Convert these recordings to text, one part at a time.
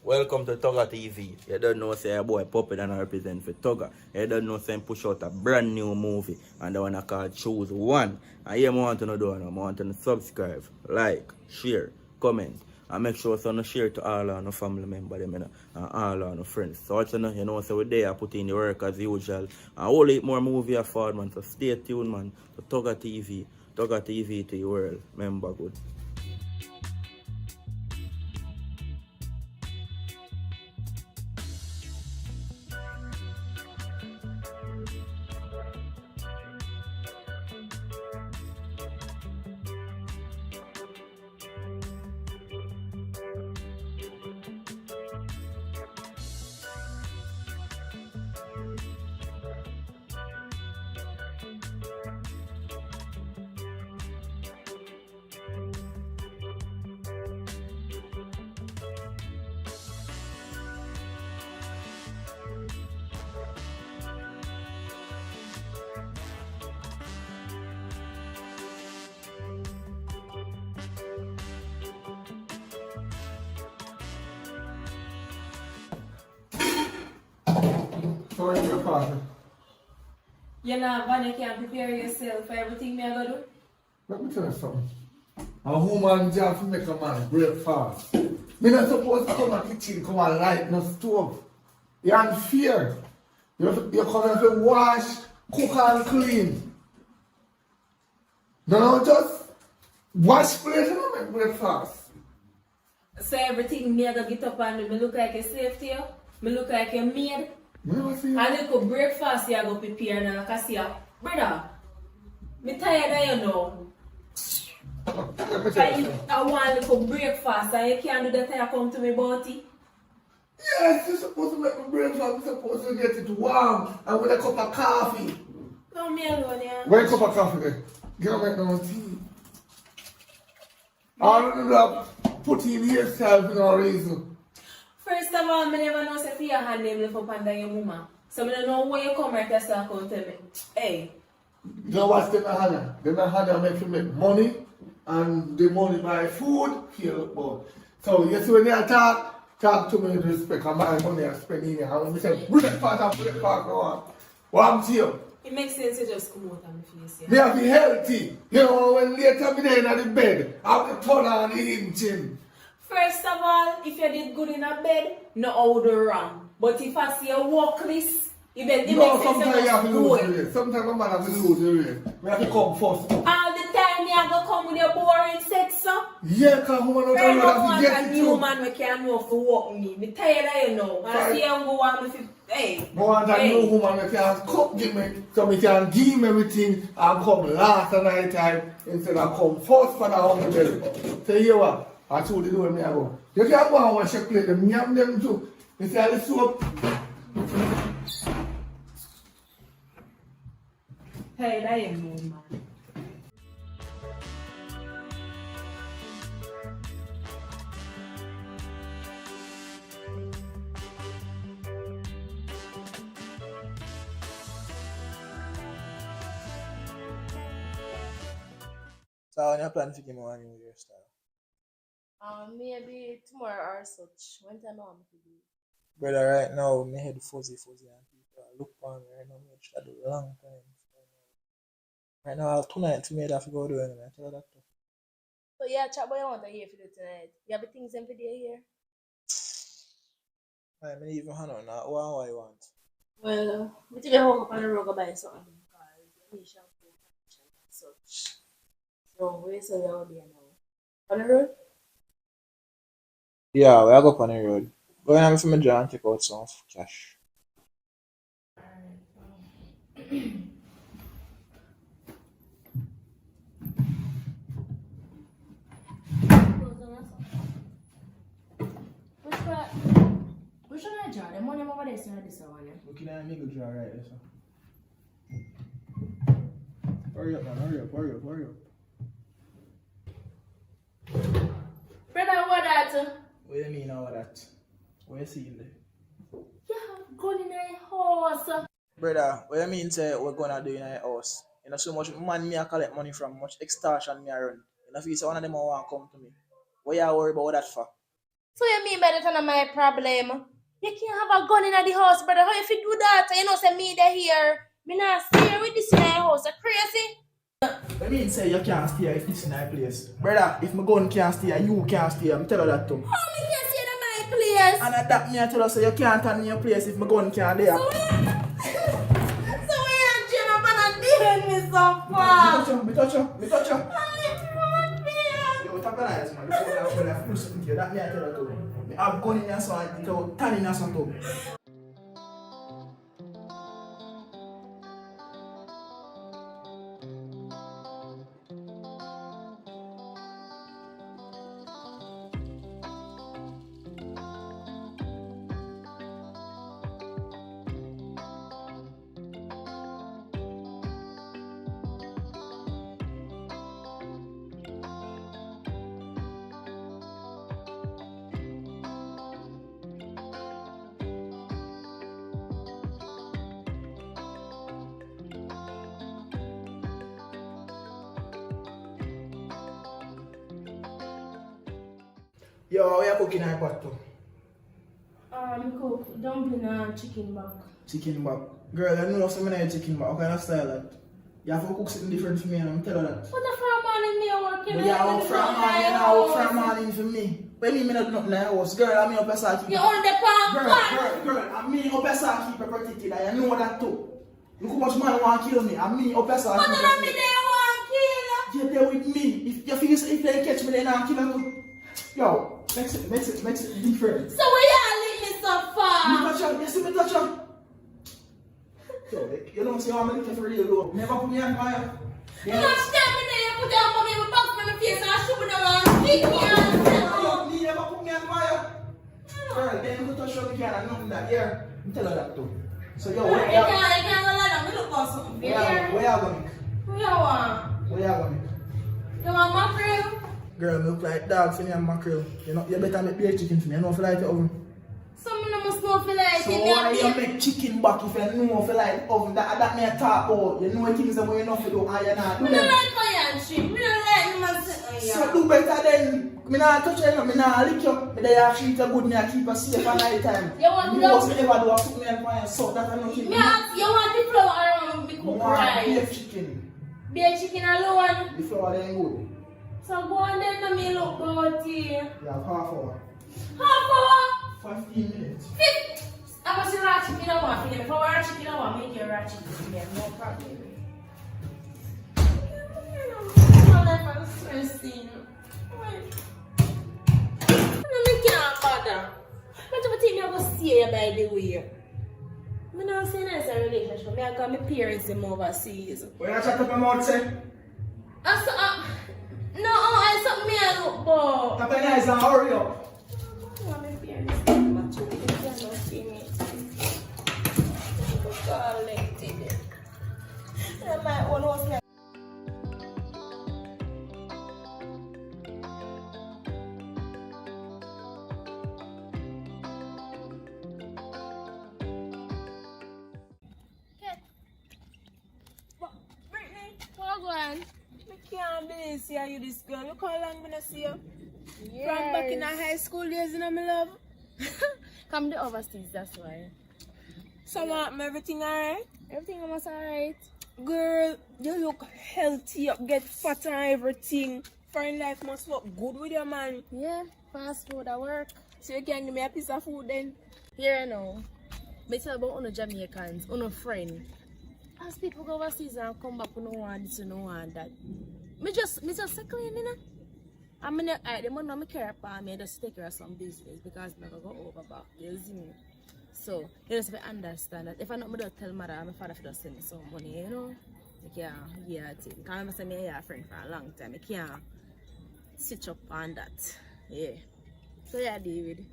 Welcome to Thuga TV. You don't know say a boy puppet and I represent for Thuga. You don't know say push out a brand new movie and the one I call Choose One. And you want to do and I want to subscribe, like, share, comment. And make sure so you share to all our family members and all our friends. So you know so we there put in the work as usual. And all it more movie afford man. So stay tuned man to Thuga TV. Thuga TV to your world. Remember good. So what's your father? You know, Van, you can't prepare yourself for everything me I go do. Let me tell you something. A woman job to make a man breakfast. Me not supposed to come to the kitchen, come and light no stove. You're unfair. You come here to wash, cook and clean. No, just wash plate and make breakfast. So everything me I go get up and do, me look like a slave to you. Me look like a maid. Me never see you. And you cook breakfast you go prepare and I can see you. Brother, me tired of you now. Let me tell you something. I want to cook breakfast and you can't do that and you come to me about it. Yes, you're supposed to make me breakfast. You're supposed to get it warm and with a cup of coffee. No, me alone, yeah. Where a cup of coffee there? Get make no tea. All of that put in yourself for no reason. First of all, I never know if your hand name left up under your mama. So I don't know where you come right to start to tell me. Hey. You know what's the Mahana? The Mahana make you make money and the money buy food, feel about. So you see when you talk to me with respect and my money I spend in here. And we say, breakfast and breakfast go on. What I'm to you? It makes sense to just come out of my face. Me have to be healthy. You know when later me there in the bed, I have to turn on the engine. First of all, if you did good in a bed, no how do wrong. But if I see a walk list, it makes Sometimes you have to lose sense. the race. Sometimes a man have to lose the race. We have to come first. All the time you go come with your boring sex, so. Yeah, because woman I don't don't have want to a get it new too. man who can know for walk me. Me tired of you know. And I see him go on with hey. I want a new woman that can cook give me, so me can give me everything and come last at night time instead of come first for the hungry belly. So you what? I told you the way me I go. You can't go and wash your plate, them yam them too. You see all the soap? Tired of you know, man. So on your plan to give me one new hairstyle? Maybe tomorrow or such. When time I want to do? Brother, right now, my head fuzzy and people look for me right now. Me try do long time. Right now, tonight, me have to go do it. I tell that too. So yeah, chat boy, I want to hear for you tonight. You have the things in video here? I mean, even hand on that. What you want? Well, we take a home up on the road go buy something because the nation and such. So where so you out there now? On the road? Yeah, we are go on the road. Go in for my job and take out some cash. Which one I draw? The money over there, sir, this one. Looking at me, go draw right there, so. Hurry up, man. Hurry up. Brother, what that? What do you mean all that? What you see in there? You have gun in your house. Brother, what you mean say we're gonna do in our house? You know so much man me I collect money from, much extortion me I run. You know if you say one of them want to come to me. What you worry about that for? So you mean by that not my problem? You can't have a gun in the house, brother. How you fit do that? You know, say me there here. Me not stay here with this in my house. You crazy? I mean say you can't stay if this is my place. Brother, if my gun can't stay, you can't stay. I'm telling you that too. How me can stay in my place? And at that me I tell you so you can't turn in your place if my gun can't there. So we are Jim up and dealing me so far. Me touch you. Yo, tap your eyes, man. Before I feel something to you, that me I tell you too. Me have gun in your son, it will turn in your son too. Yo, what you cooking in your pot too? Cook dumpling and chicken back. Chicken back. Girl, I know some of chicken back. What kind of style that? You have to cook something different for me and I'm telling you that. What the fuck morning me working? But you work from morning and I work from morning for me. When you not do nothing in the house, girl, I'm your best keeper. You own the pan. Girl, I'm me your best keeper protected and you know that too. Look how much man want to kill me. I'm me your best keeper. But then me they want kill. You're there with me. If you feel if they catch me, then I'll kill you. Yo, makes it different. So why y'all leave me so far? Me touch you, you see me touch you? Yo, you don't see how I'm looking for real though. Never put me on fire. You don't stand me there, you put down for me, you box me in my face and I shoot me down and kick me and Me never put me on fire. Girl, then you touch you, you can't nothing that here. I'm telling you that too. So yo, you can't go like me look for something. where you going? Who you want? Where you going? You want mackerel? Girl, me look like dog for me and mackerel. You know, you better make beer chicken for me. You know if you like the oven. Some of them must know if you like So it. why you make chicken back if you know if you like the oven? That me a talk about. You know things that you know if you do and you not do I them. don't like onion shrimp. I don't like them and sit So do better then. Me not touch you, me not lick you. Me there treat you good, me a keep you safe at night time. You want me to was me ever do a put me on fire so that I know keep me ask, you want the flour around me cook beef rice? chicken. Beer chicken alone. The flour ain't good. So go on then to me look good here. You have half hour. Half hour? 15 minutes. I must raw chicken I want for them. If I want chicken I want make you raw chicken for them. No problem. I'm not stressing. I can't bother. What do you think I'm going to see you by the way? I'm not saying it's a relationship. I got my parents in overseas. When I shut up my mouth, say? No, I saw me a look boy. Tap your eyes and hurry up. My parents in my children cannot see me. I'm collected. And my own was like. I can't believe see you this girl. Look how long I see you. Yes. From back in our high school days, you know, my love. Come the overseas, that's why. So, everything alright? Everything almost alright. Girl, you look healthy, you get fat and everything. Foreign life must work good with your man. Yeah, fast food at work. So you can give me a piece of food then? Here I know. Me tell about uno Jamaicans, uno friend. As people go overseas and come back, you know want this, you know want that. Me just say clean, you know. I mean, the money I care about me, just take care of some business because I'm going to go over back. You see me? So, you just understand that if I not me don't tell mother, my father just send me some money, you know. I can't hear it. Because I'm saying me a friend for a long time. I can't switch up on that. Yeah. So yeah, David.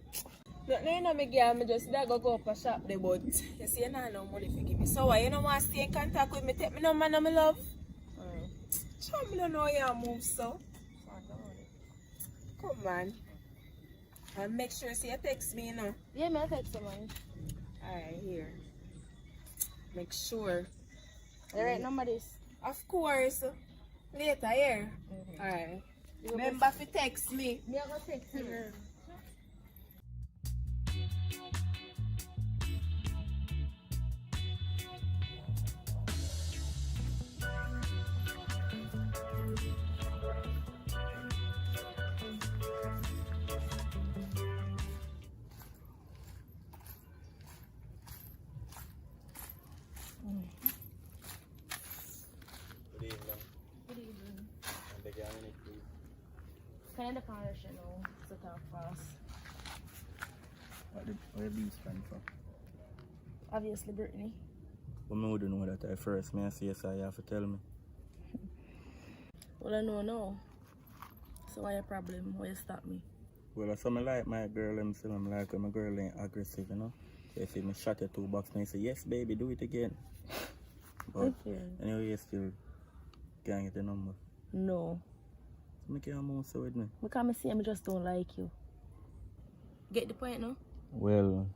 No, you know me girl, I just go up a shop there, but you see, you know no money to give me. So why you don't want to stay in contact with me? Take me number, my love. I don't know how you move so. Come on. And make sure you text me, you know. Yeah, I text you, man. Alright, here. Make sure. The right number is? Of course. Later, here. Alright. Remember to text me. Me, I go text you. kind of conversation now, so talk fast. What the beef stand for? Obviously, Brittany. But me wouldn't know that at first. Me I say so you have to tell me. Well, I know now. So why your problem? Why you stop me? Well, I saw me like my girl, I'm still like when my girl ain't aggressive, you know. So if me shot your 2 bucks and you say, yes baby, do it again. But Okay. anyway, you still can't get the number. No. So me can't move so with me. Because I see I just don't like you. Get the point now? Well,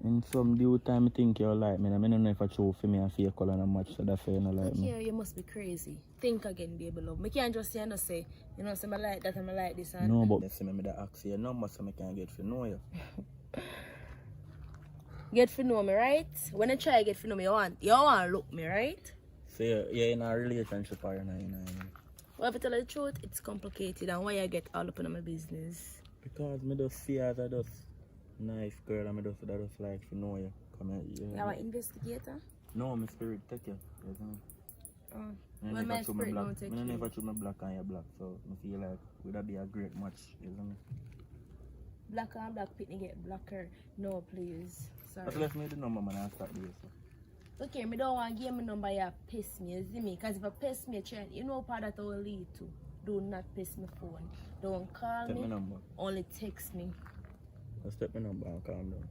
in some due time I think you like me. I don't know if I true for me and fake color and much, so that's why you don't like me. Yeah, you must be crazy. Think again, baby love. I can't just say and say, you know, say I like that and I like this and No, but if me that ask you your number so I can get to know you. get to know me, right? When I try get to know me, you want to look me, right? So you're in a relationship or you're not in a... Well, if I tell you the truth, it's complicated and why I get all up in my business. Because me just see her as a just nice girl and I just like to know you. Come here, You are an investigator? No, my spirit take you. Yes, Oh. I Well, my spirit black. don't take I you. never choose my black and your black, so I feel like would that be a great match, isn't it? Black and black pitney get blacker. No, please. Sorry. But let's make the number, man, and start this. Okay, me don't want to give me number you piss me, you see me? Because if I piss me, you know what that will lead to. Do not piss my phone. Don't call Step me. my number. Only text me. I'll step my number and calm down.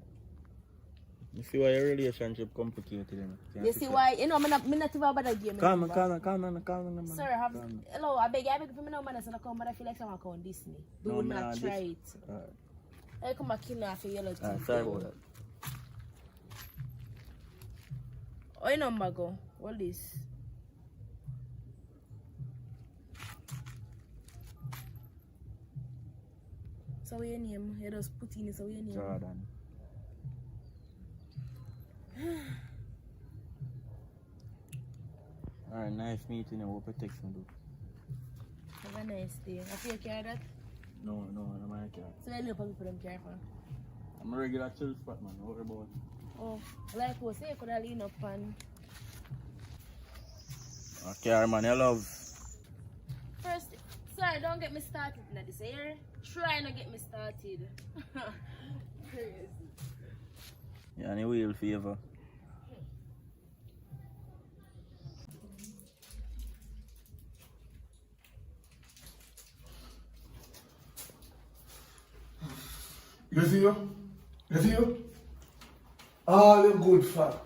You see why your relationship complicated, You see why? You know, I'm not even about that game. Calm down. Sir, hello, I beg for me number so I come, but I feel like someone can diss me. Do not try it. I come back in after yellow teeth. Sorry about that. Oh, your number go. What this? So what your name? You just put in it, so what your name? Jordan. Alright, nice meeting you. Hope you text me, dude. Have a nice day. I feel you care that? No, I'm not care. So I know people them care for. I'm a regular chill spot, man. Don't worry about it. Oh, like what say you could have lean up and Okay, man, you love. first, sorry, don't get me started in this year. Try not get me started. Crazy. Yeah, and you will favor. You see you? You see you? All the good fat.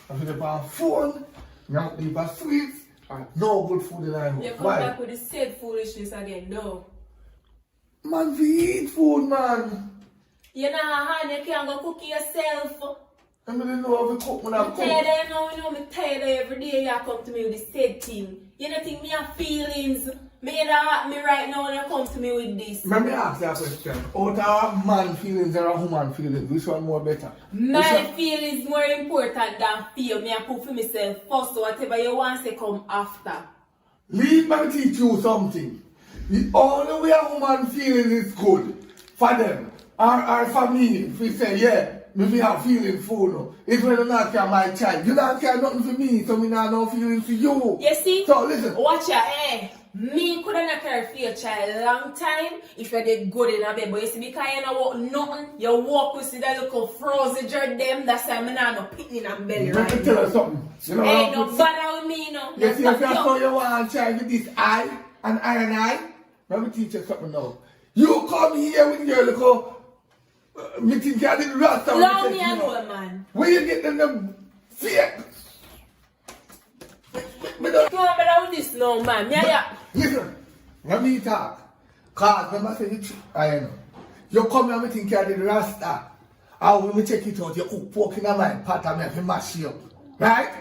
I feel the phone, not the sweets, and no good food in the You house. come Why? back with the same foolishness again, no. Man, we eat food, man. You know how you can't go cook yourself. I don't know how to cook when I I'm cook. tired of you know, I'm tired of every day you come to me with the same thing. You don't think me have feelings? Me that me right now when you come to me with this. Let me ask you a question. Out of man feelings or a woman feelings, which one more better? My feelings more important than feel. Me I put for myself first, so whatever you want to come after. Leave me teach you something. The only way a woman feeling is good for them or for me. If we say, yeah, me have feelings for you. If you don't care my child, you don't care nothing for me, so me not no feelings for you. You see? So listen. Watch your me could not care for your child long time if you did good in a bed. But you see, because you don't walk nothing, you walk with that little frozen jerk them, that's why I'm not no picking and belly Let me right tell now. you something. You know, Hey, no bother with me, no. you see, No, if you saw you want a child with this eye and eye, let me teach you something now. You come here with your little me think you did rasta. Long me alone, man. Where you get them fake? Me don't. You don't bother with this no, man. Yeah. Listen, let me talk. Cause remember say you I know. You come here, me think you did rasta. And when we check it out, you cook pork in a mind pot and me have to mash you up. Right?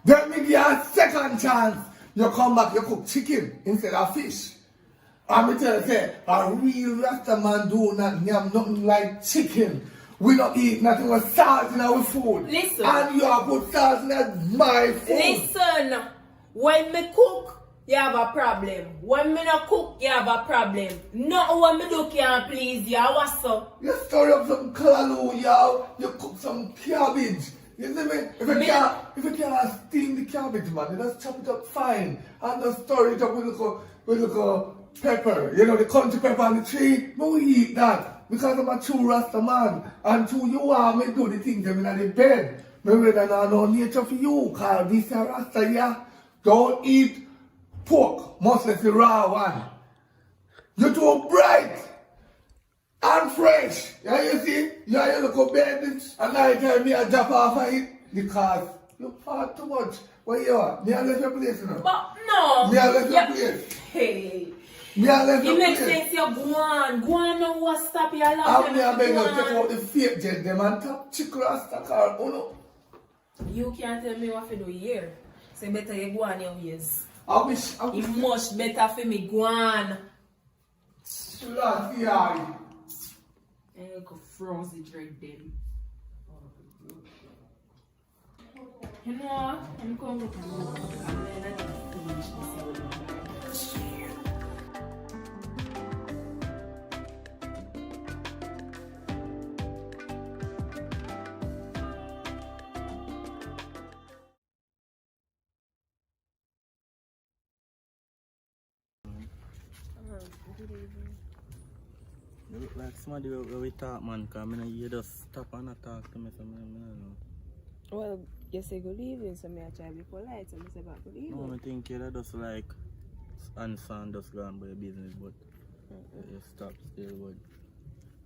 Then me give you a second chance. You come back, you cook chicken instead of fish. And me tell you, say, a real rasta man do not yam nothing like chicken. We don't eat nothing with salt in our food. Listen. And you have put salt in my food. Listen, when me cook, you have a problem. When me not cook, you have a problem. Not when me do can't please you. What's up? You stir up some callaloo, yo. You cook some cabbage. You see me? If you can't steam the cabbage, man, you just chop it up fine. And just stir it up with pepper, you know, the country pepper on the tree, no eat that. Because I'm a true Rasta man. And to you are me do the things them in the bed. Me rather not know nature for you, cause this is a Rasta, yeah. Don't eat pork, mostly the raw one. You're too bright and fresh. Yeah, you see? Yeah, you look up bed and night time me a drop off of it because you fart too much. Where you are? Me a left your place now. But no. Me a left your Yeah. place. Hey. Me a left It your makes place. sense you go on. Go on now, what stop you along. I'm me a beg you check out the fake jet them and top chick Rasta car, uno. You can't tell me what to do here. So better you go on your ways. I wish, It's much better for me go on. Last year. And you go froze it right then. You know what? I'm going to go. I'm going to finish this. You look like somebody where we talk, man, because you just stop and not talk to me, so I don't know. Well, you say good evening, so I try to be polite, so I say back good No, evening. I think you're just like answer and just go on by your business, but you stop still, but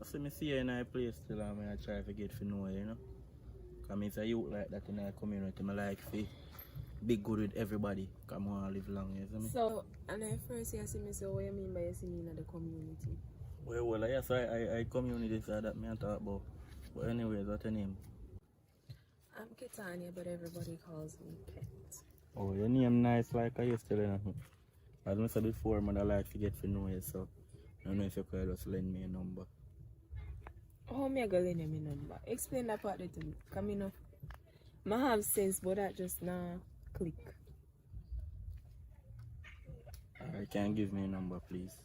I see me see you in a place still, and I try to get to know you, know. Because it's a youth like that in our community, I like to be good with everybody, because I want to live long, you see me? So, and I first you see me, so what you mean by you see me in the community? Well, yes, I community so that me talk about. But anyways, what's your name? I'm Kitania, but everybody calls me Pet. Oh, your name nice like I used to know. As I said before, man, I like to get to know you, so I don't know if you could just lend me a number. How me I go lend you my number? Explain that part to me. Come in up. I have sense, but that just now click. Alright, can you give me a number, please?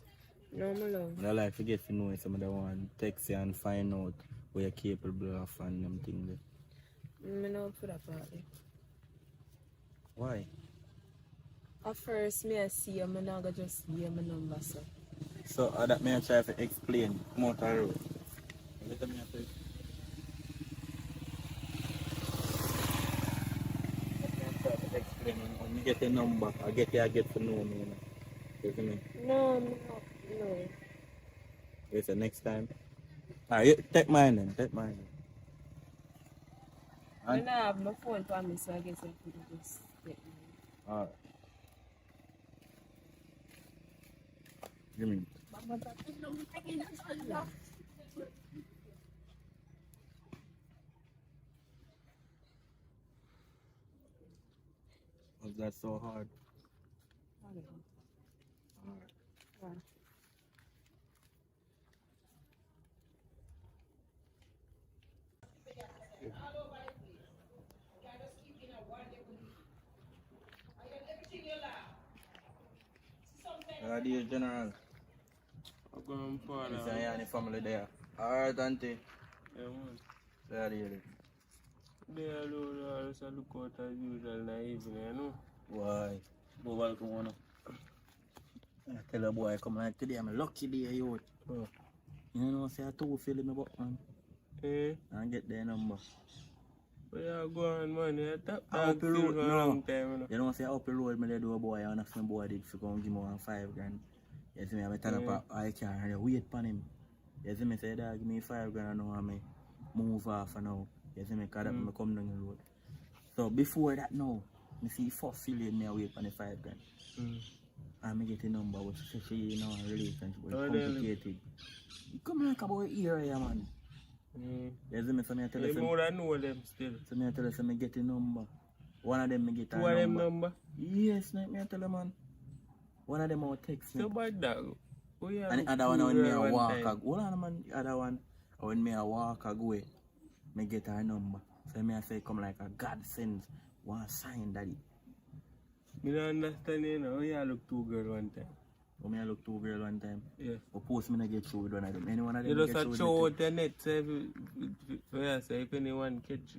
No, my love. But I like to get to know you, some of the one text you and find out where you're capable of and them things there. I know for that part. Why? At first, me I see you, I'm not gonna just give you my number, so. So that may I try to explain. Come out the road. Let me try to explain. When you get a number, I get to know me. You know. You see me? No. Wait till next time. Alright, take mine then. Take mine. I don't have my phone for me, so I guess I could just get mine. Alright. Give me. Was that so hard? I don't know. Alright. Why? Dear General. I'm going for Is that. there any family there? Alright, auntie. Yeah, man. There it is. They alone are just look out as usual in the evening, you know. Why? Go welcome one. I tell a boy come like today, I'm a lucky day, youth. Oh. You know, say I two feel me butt, man. Eh? And get their number. But you go on, man. You tap I dog hope you still road, for a no. long time, you know. You know, say up the road, me they do a boy, and if some boy did for come give me 1 5 grand. You see me, I turn up a car and I wait for him. You see me, say, dad, give me 5 grand, I know I may move off and now. You see me, because that me come down the road. So before that now, me see first feeling me I wait for the 5 grand. And me get a number which say she you know a relationship was complicated. You come like about a year here, man. You see me, so me I tell you You some, more than know them still. so me I tell you some me get a number. One of them me get a Two of them number. Yes, like me I tell you, man. One of them will text me. So bad dog. Oh, yeah, And the other one when me a walk a go. Hold on, man. The other one when me a walk a go, me get her number. So me I say come like a God sends one sign daddy. Me don't understand, you know. You look two girl one time. So me I look two girl one time. Yeah. But post me not get through with one of them. Any one of them You get just through a with show it. out the net, say if anyone catch.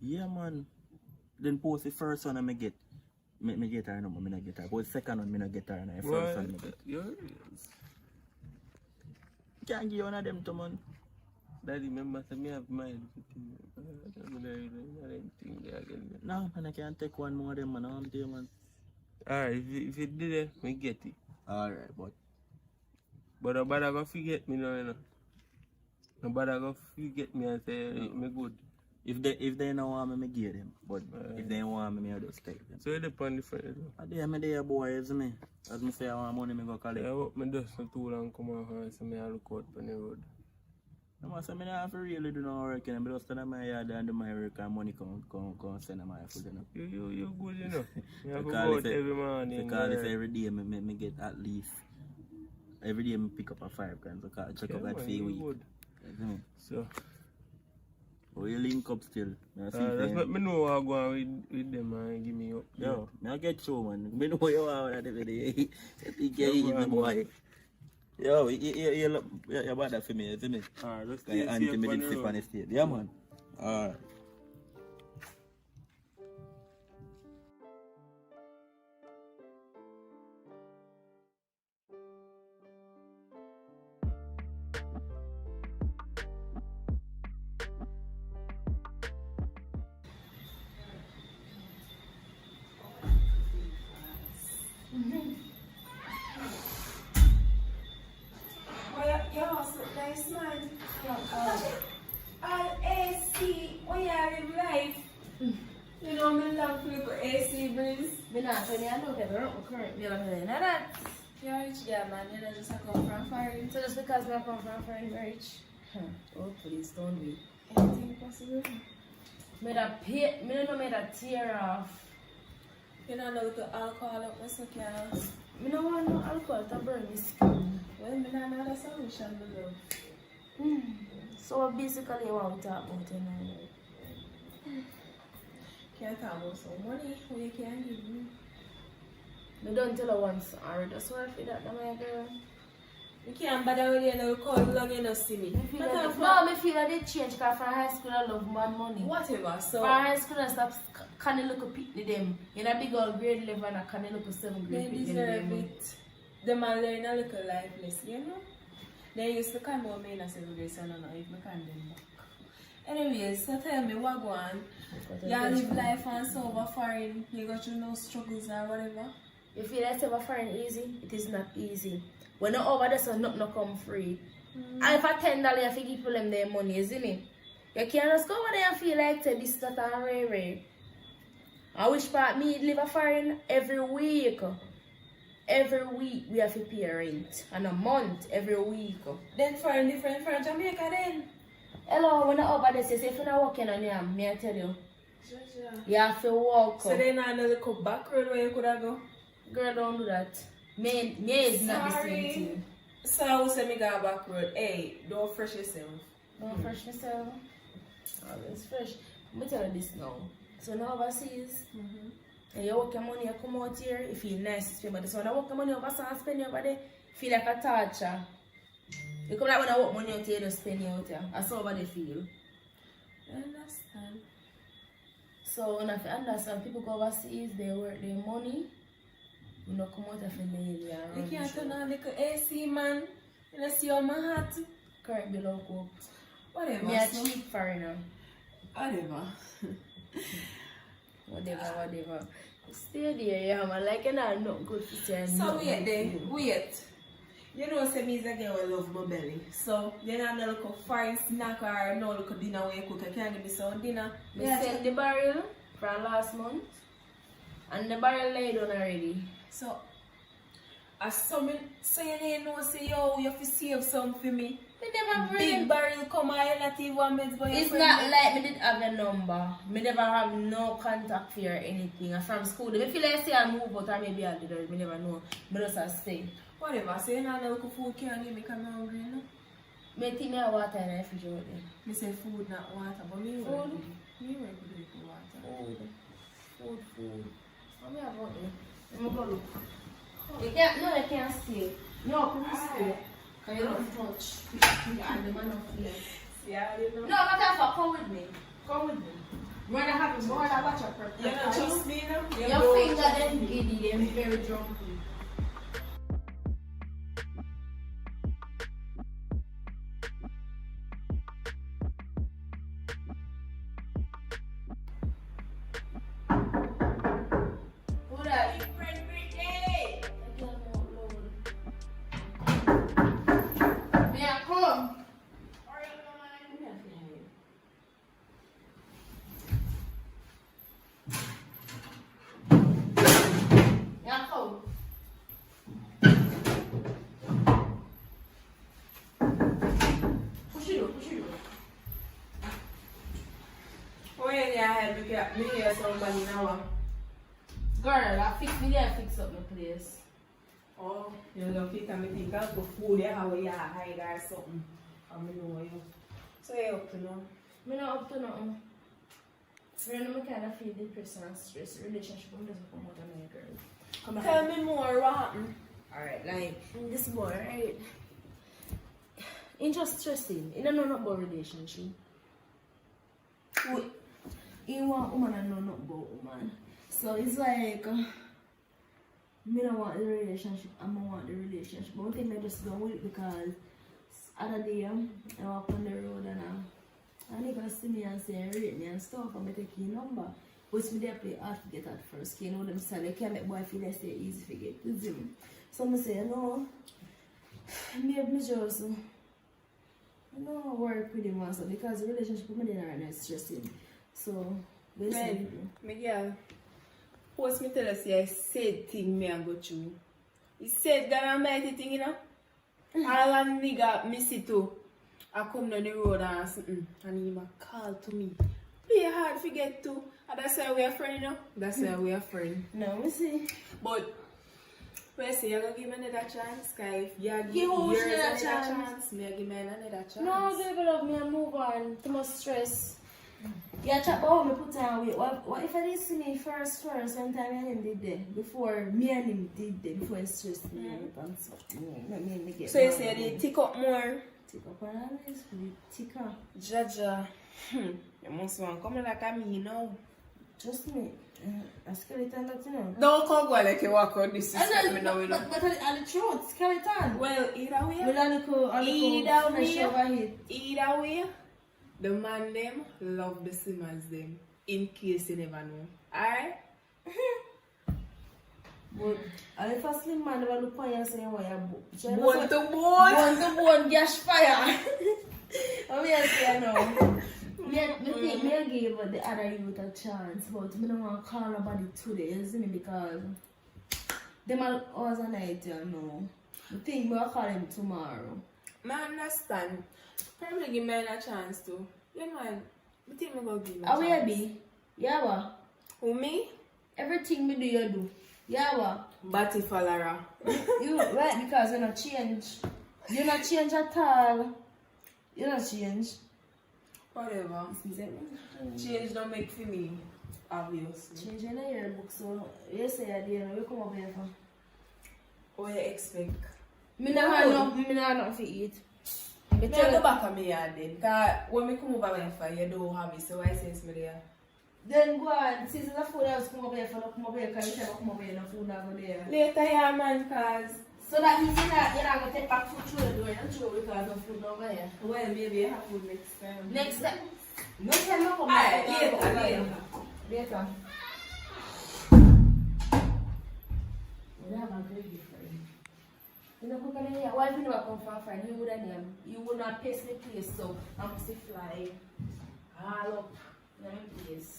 Yeah, man. Then post the first one I me get. Me get her no more, me not get her. But second one, me not get her, and the first one, me get. Yes. Can't give you one of them to man. Daddy, remember, so me have mind. I don't know anything there again. No, man, I can't take one more of them, man. I'm there, man. Alright, if you did it, me get it. Alright, but. But nobody go forget me now, you know. Nobody go forget me and say, me good. If they don't want me give them. But if they want me, I just take them. So it depends different. I there, boy, isn't me? As me say, I want money, me go collect. I hope me just not too long come off and say me I look out on the road. No, I say, I don't have to really do no work, and I just stand in my yard and do my work and money come send my food, you know. You good, you know. You have to Because go out every morning. Because if every day me get at least, every day me pick up a 5 grand, so I check up that fee week. Good. You see me? So, we link up still. that's what me know I go on with them and give me up. Yo, I get you, man. Me know you are that every day. I think you're easy, boy. Yo, you bought that for me, isn't it? Alright, let's Like, see and me did flip on the stage. Yeah, man. Alright. Yo, so nice man. All AC, when you live life. You know, me love to look at AC breeze. Me not tell me I know that we're current. You know that. You're rich guy, man. You know, just come from foreign. So just because we come from foreign rich. Oh, please don't be. Anything possible? Me that tear off. You know, no little alcohol up my skin. Me no want no alcohol to burn my skin. Well, me not know the solution, my love. So basically what we talk about, you know. Can't talk about some money when you can't give me. Me don't tell her once, alright, that's why I feel that, my girl. You can't bother with you now, call long you don't see me. No, I feel that they change because from high school I love mad money. Whatever, so. From high school I stop can't look at pick them. In a big old grade 11 I can't look at 7 grade. They deserve it. Them all learn a little life lesson, you know? They used to come home in a 7 grade, so I don't know if I can them back. Anyways, so tell me what go on. You live life and so over foreign, you got through no struggles or whatever. You feel like over foreign easy? It is not easy. When you're over there, so nothing come free. And if I $10, you have to give them their money, isn't it? You can't just go over there and feel like this, that, and rare. I wish part me live a foreign every week. Every week we have to pay rent. And a month every week. Then foreign different from Jamaica then? Hello, when you're over there, say if you're not working on your, may I tell you? You have to walk. So then I know the back road where you could have go? Girl, don't do that. Me is not the same Sorry. thing. So I will say me go back road. Hey, don't fresh yourself. Don't fresh myself. Always fresh. Let me tell you this now. So now overseas, and you work your money, you come out here, you feel nice to spend. But this one, I work your money overseas and spend it over there, feel like a torture. You come like when I work money out here, you just spend it out here. That's how they feel. I understand. So when I understand, people go overseas, they work their money, you know, come out of the daily. You can't turn on little AC, man. You know, see how my heart. Correct below go. Whatever. Me a so. cheap foreigner. Whatever. Whatever. Stay there, yeah, man. Like, you know, not good to say. So wait then, wait. You know, say me is a girl who love my belly. So, then I look a foreign snack or no look a dinner where you cook. You can't give me some dinner. We sent the barrel from last month. And the barrel laid on already. So, as someone say you know, say yo, you have to save some for me. Me never Big bring. barrel come out, you not even want me to buy your It's friend. not like me did have a number. Me never have no contact for or anything. And from school, me feel like say I move out or maybe I did it. Me never know. Me just a stay. Whatever, so you know look food can't give me come hungry, you know? Me think me have water in the refrigerator. Me say food not water, but me Food? work with water. Food. What me have out there? Let me go look. You can't, no, you can't stay. No, come stay. Because you don't touch. You are the man of fear. Yeah, you know. No, not that far. Come with me. Come with me. When I have more than watch a prep. You don't trust me now? Your finger them giddy, them very drunk. Who that? Your friend Britney. May I come? Yeah, come. Push it up, push it up. Oh, yeah, I had me hear somebody now. Girl, I fix up the place. Oh, you know, think I think I'll go food there, how you hide or something. I know you. So you up to now? Me not up to nothing. Right now, I kind of feel depressed and stressed. Relationship doesn't come out of my girl. Come on. Tell me more, what happened? Alright, like, this boy, right? It's just stressing. He don't know nothing about relationship. He want woman and know nothing about woman. So it's like, me don't want the relationship, I don't want the relationship. But one thing I just go with it because other day, I walk on the road and he gonna see me and say, rate me and stuff, and I take your number. But me they play hard to get at first. You know them say they can't make boy feel like say easy to get to them. So I say, no, me just no work with him also because the relationship with me right now is stressing. So basically, Miguel, post me tell us I said thing me I go through. He said that I'm mighty thing, you know. All a nigga miss it too. I come down the road and something, and he call to me. Play hard to get to. And that's why we are friends, you know. That's why we are friends. no, we see. But when I say you're gonna give me another chance, guys, if you Give who yours another chance? me give me another chance. No, baby, love me and move on. Too much stress. Yeah, chat about me put on weight. What if I didn't see me first one time I did there before me and him did there before he stressed me out and stuff. Me get So you say they tick up more? tick up on this, tick up. Jaja, you must want come like a me now. Just me. A skeleton that you know. Don't come go like you walk on this system me now, you know. But the truth, skeleton. Well, either way, With a little fresh overhead. either way, the man them love the same as them. In case you never know. Alright? But if a slim man never look on you and say, why you Bone to bone. Bone to bone, gas fire. What me say now? Me think me give the other youth a chance, but me don't want to call nobody today, you see me, because them are always a night, you know. I think me will call them tomorrow. I understand. Probably give me a chance to. You know, I think I'm going to give you a How chance. will you be? Yeah, what? Who, me? Everything me do, you do. Yeah, what? Batty Falara. You right, because you not change. You not change at all. You not change. Whatever. Change don't make for me, obviously. Change in the yearbook, so you say at the end, you come over here for. What you expect? Me not have nothing to eat. Me go back on me yard then. Because when me come over here, you don't have it, so why sense me there? Then go on, since the food house come over here for come over here, because you come over here, no food not go there. Later, yeah, man, cause... So that means you're not going to take back food through the door and throw because no food over here. Well, maybe you have food next time. Next time. Next time you come Alright, back. later. We have a great difference. You know, cook in here. Why if you never come from a friend, you would not pace the place so I'm going to fly all up in the place.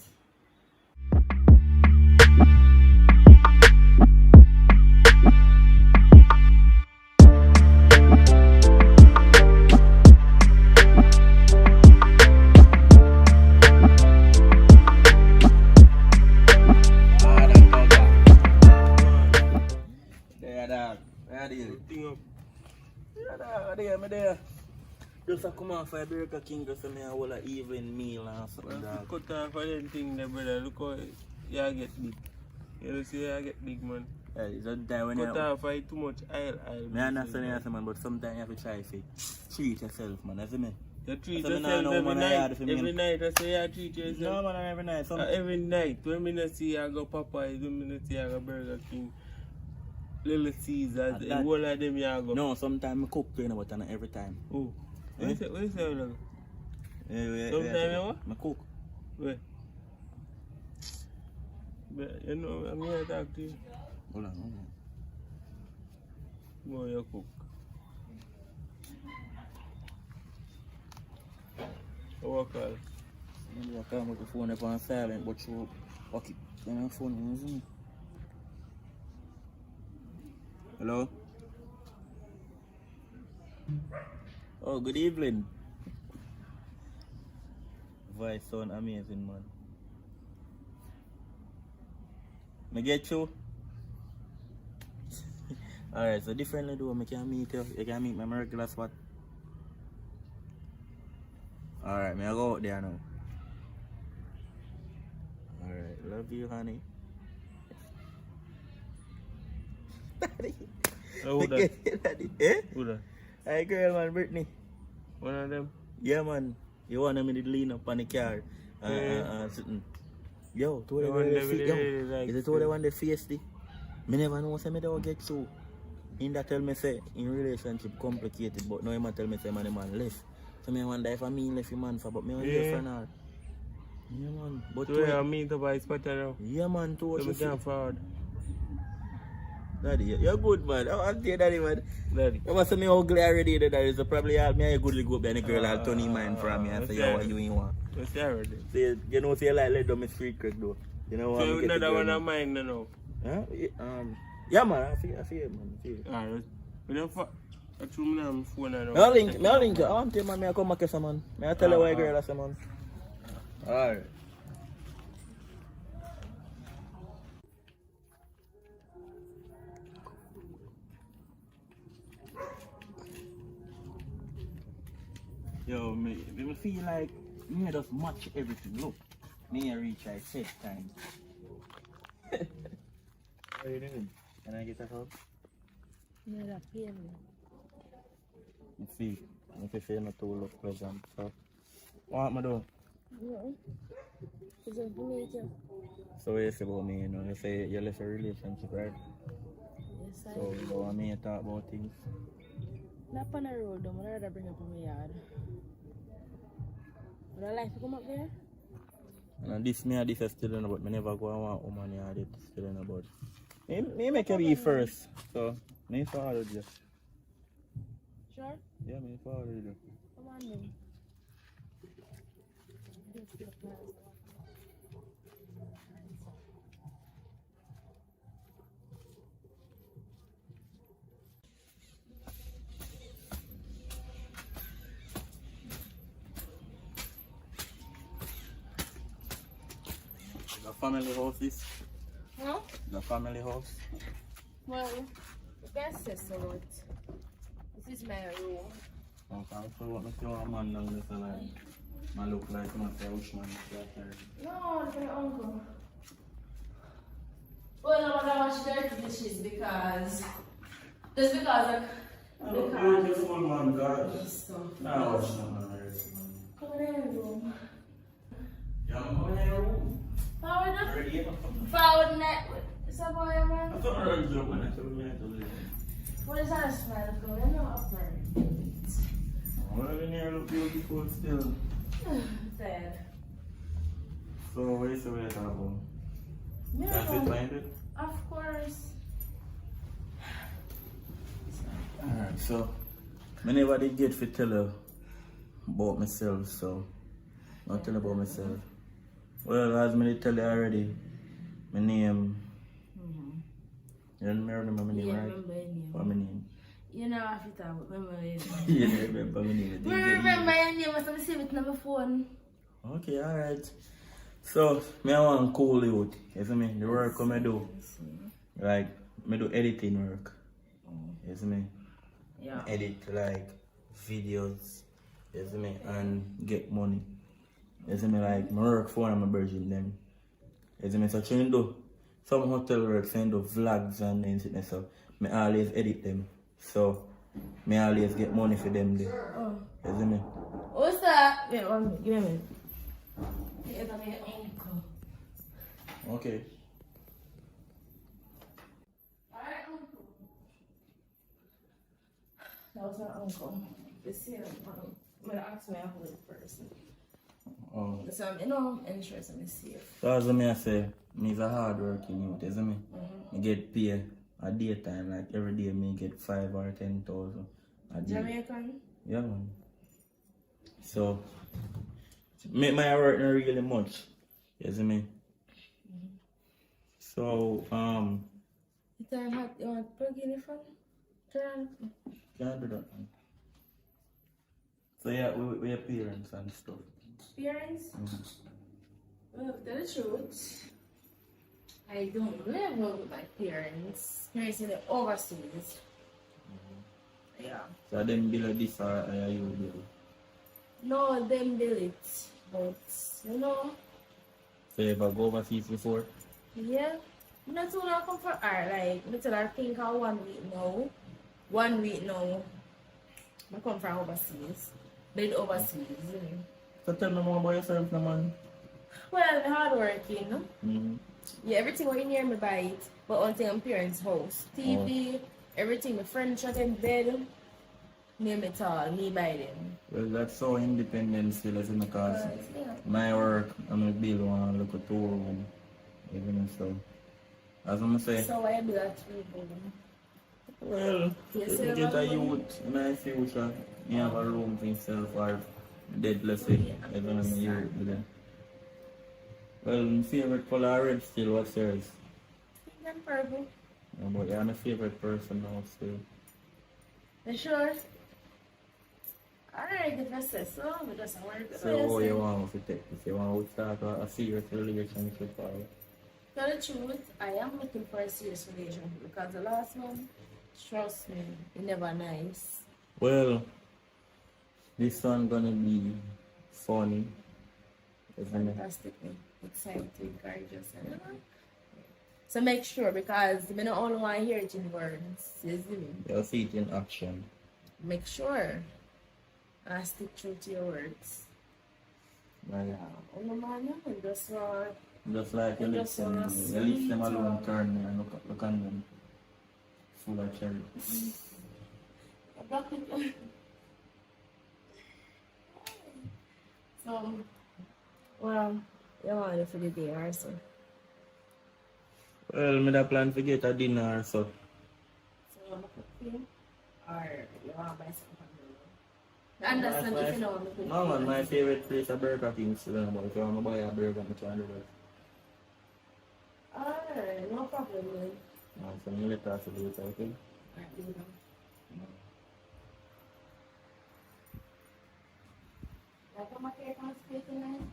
Just a come off for a Burger King just to me a whole evening meal and something. Well, cut off for them thing there, brother. Look how you get big. You see you get big, man. It's a time when Cut off for too much oil. I understand you, man, but sometimes you have to try to treat yourself, man. You see me? You treat So me yourself nah know every man I night. hard for me. Every night I say you treat yourself. No man, every night. Some Every night. When me not see I go Popeyes, when me not see I go Burger King, Little Caesars, And the that- whole of them you go. no, sometimes I cook you know, but not every time. Oh. Eh? What you say? Look? Sometimes you what? I cook. Where? But you know, I'm here to talk to you. Hold on. Boy, you cook. What call? Maybe I can't put the phone up on silent, but you okay. Then my phone is in. Hello? Oh, good evening. Voice sound amazing, man. Me get you? Alright, so differently though, I can meet you. You can meet my regular spot. Alright, me I go out there now. Alright, love you, honey. Daddy. Who that? Daddy. Eh? Who that? Hey girl, man, Brittany. One of them? Yeah, man. You want me to lean up on the car? Sitting. Yo, to the one they face. Yo, is it to the one they face? Me never know say me don't get through. In that tell me say in relationship complicated, but now him tell me say man left. So me wonder if I mean left him man for, but me only left for now. Yeah man. But So you meet up by spotter now? yeah man, to what So you we see. can forward. Daddy, you're good man. I want to you, daddy man. Daddy. You must say me ugly already, daddy. So probably I'll me a good go up there and the girl I'll turn him mind from me and say yo what you ain't want. What's that already? See, you know, say like let down my street crack though. You know what? So another one of mine now. Huh? Yeah man, I see it man. I see it. Alright. We don't fuck. I threw me on my phone now. Me I'll link you. I want to man, me I come back here man. Me I tell you why girl I say man. Alright. Yo, me feel like me just match everything. Look, me I reach I set time. How you doing? Can I get a hug? Yeah, that pain. You see, if you feel not to look pleasant, so what am I doing? Yeah. It's a meet. So what you say about me, you know, you say you left a relationship, right? Yes, I So you want me to talk about things? Not on the road, though. I'd rather bring up in my yard. Would I like to come up there? And this is still in about. I never go and want woman yard, it's still in about. Me make you be first, so me follow you. Sure? Yeah, me follow you. Come on then. The family house this? Huh? The family house? Well, you can say so, but this is my room. Okay, so what make you want a man down this line? Man look like you must say which man is that No, it's my uncle. Well, no matter how much dirty dishes because just because beautiful man, guys. Now watch no man. Come in the room. Yeah, I'm going in the room. Forward up. Ready? Forward net. It's a boy, man. I thought I heard you, man. I told me to leave. What is that smell going on up there? Well, in here look beautiful still. Dead. So, what is the way to talk about? Yeah, That's it, find it? of course. Alright, so, I never did get to tell her about myself, so I'll tell her about myself. Well, as I tell you already, my name, you remember my name, Yeah, right? remember your name. What my name? You know, I have to remember your name. You remember my name? I remember your name, I have to save it on my phone. Okay, alright. So, me I want cool youth, you see me? The work I do, like, I do editing work, you see me? Yeah. Edit like videos, you see me, and get money. You see me, like my work for my virgin them. You see me, so trying to do some hotel work, so I do vlogs and things, so me always edit them. So me always get money for them there. Oh. You see me? What's that? Yeah, 1 minute. Give me a minute. Here's my uncle. Okay. Alright, uncle. That was my uncle. This here, I'm gonna ask my uncle first. Oh. So, I'm interested in this here. That's what I say. Me's a hard working youth, isn't me? I get paid a daytime, like every day me get 5 or 10,000 a day. Jamaican? Yeah, man. So, make my work not really much. You see me? So, You turn hot, you want to plug in the phone? Turn. can't do that, man. So, yeah, we have parents and stuff. Parents? Well, to tell the truth, I don't live with my parents. Parents in the overseas. Yeah. So, them build this or you build? No, them build it. But, So, you ever go overseas before? yeah. I'm not too long come for her. Like, I tell her think of 1 week now. 1 week now. I come from overseas. Been overseas, So, tell me more about yourself, no, man. Well, I'm hardworking. Mm-hmm. Yeah, everything what in here, me buy it. But one thing, I'm parents' house. TV, everything, my furniture, them bed. Name it all, me buy them. Well, that's so independent still, as in because Yeah. my work, I'm a build one look at 2 room, even so. As I'm say, So I do that too, baby. well, Yes, if you sir, get a ma'am. youth in my future, you have a room for yourself or dead, let's say, even in a year with them. Well, my favorite color red still, what's yours? Pink and purple. Yeah, but you're my favorite person now still. You sure? Alright, if I say so, we just work. So what you want to take? If you want to start a serious relationship or Tell the truth, I am looking for a serious relationship because the last one, trust me, it never nice. well, this one gonna be funny. Isn't it? Fantastic, exciting, courageous, and so make sure because I don't only want to hear it in words, isn't it? You'll see it in action. Make sure I stick true to your words. Right? Oh no man, I just want Just like you And leave just them, wanna you leave them sweet alone, talk. turn and look on them. Full of cherry. a bucket. So, well, you want it for the day or so. Well, me da plan to get a dinner so. So you want to cook for you? Or you want to buy something from me? I understand if you don't want to cook. No man, my favorite place is Burger King still, but if you want to buy a burger, I'm trying to do it. Alright, no problem then. So I'm let us do it, okay? Alright, do that. Like I'm okay from speaking then?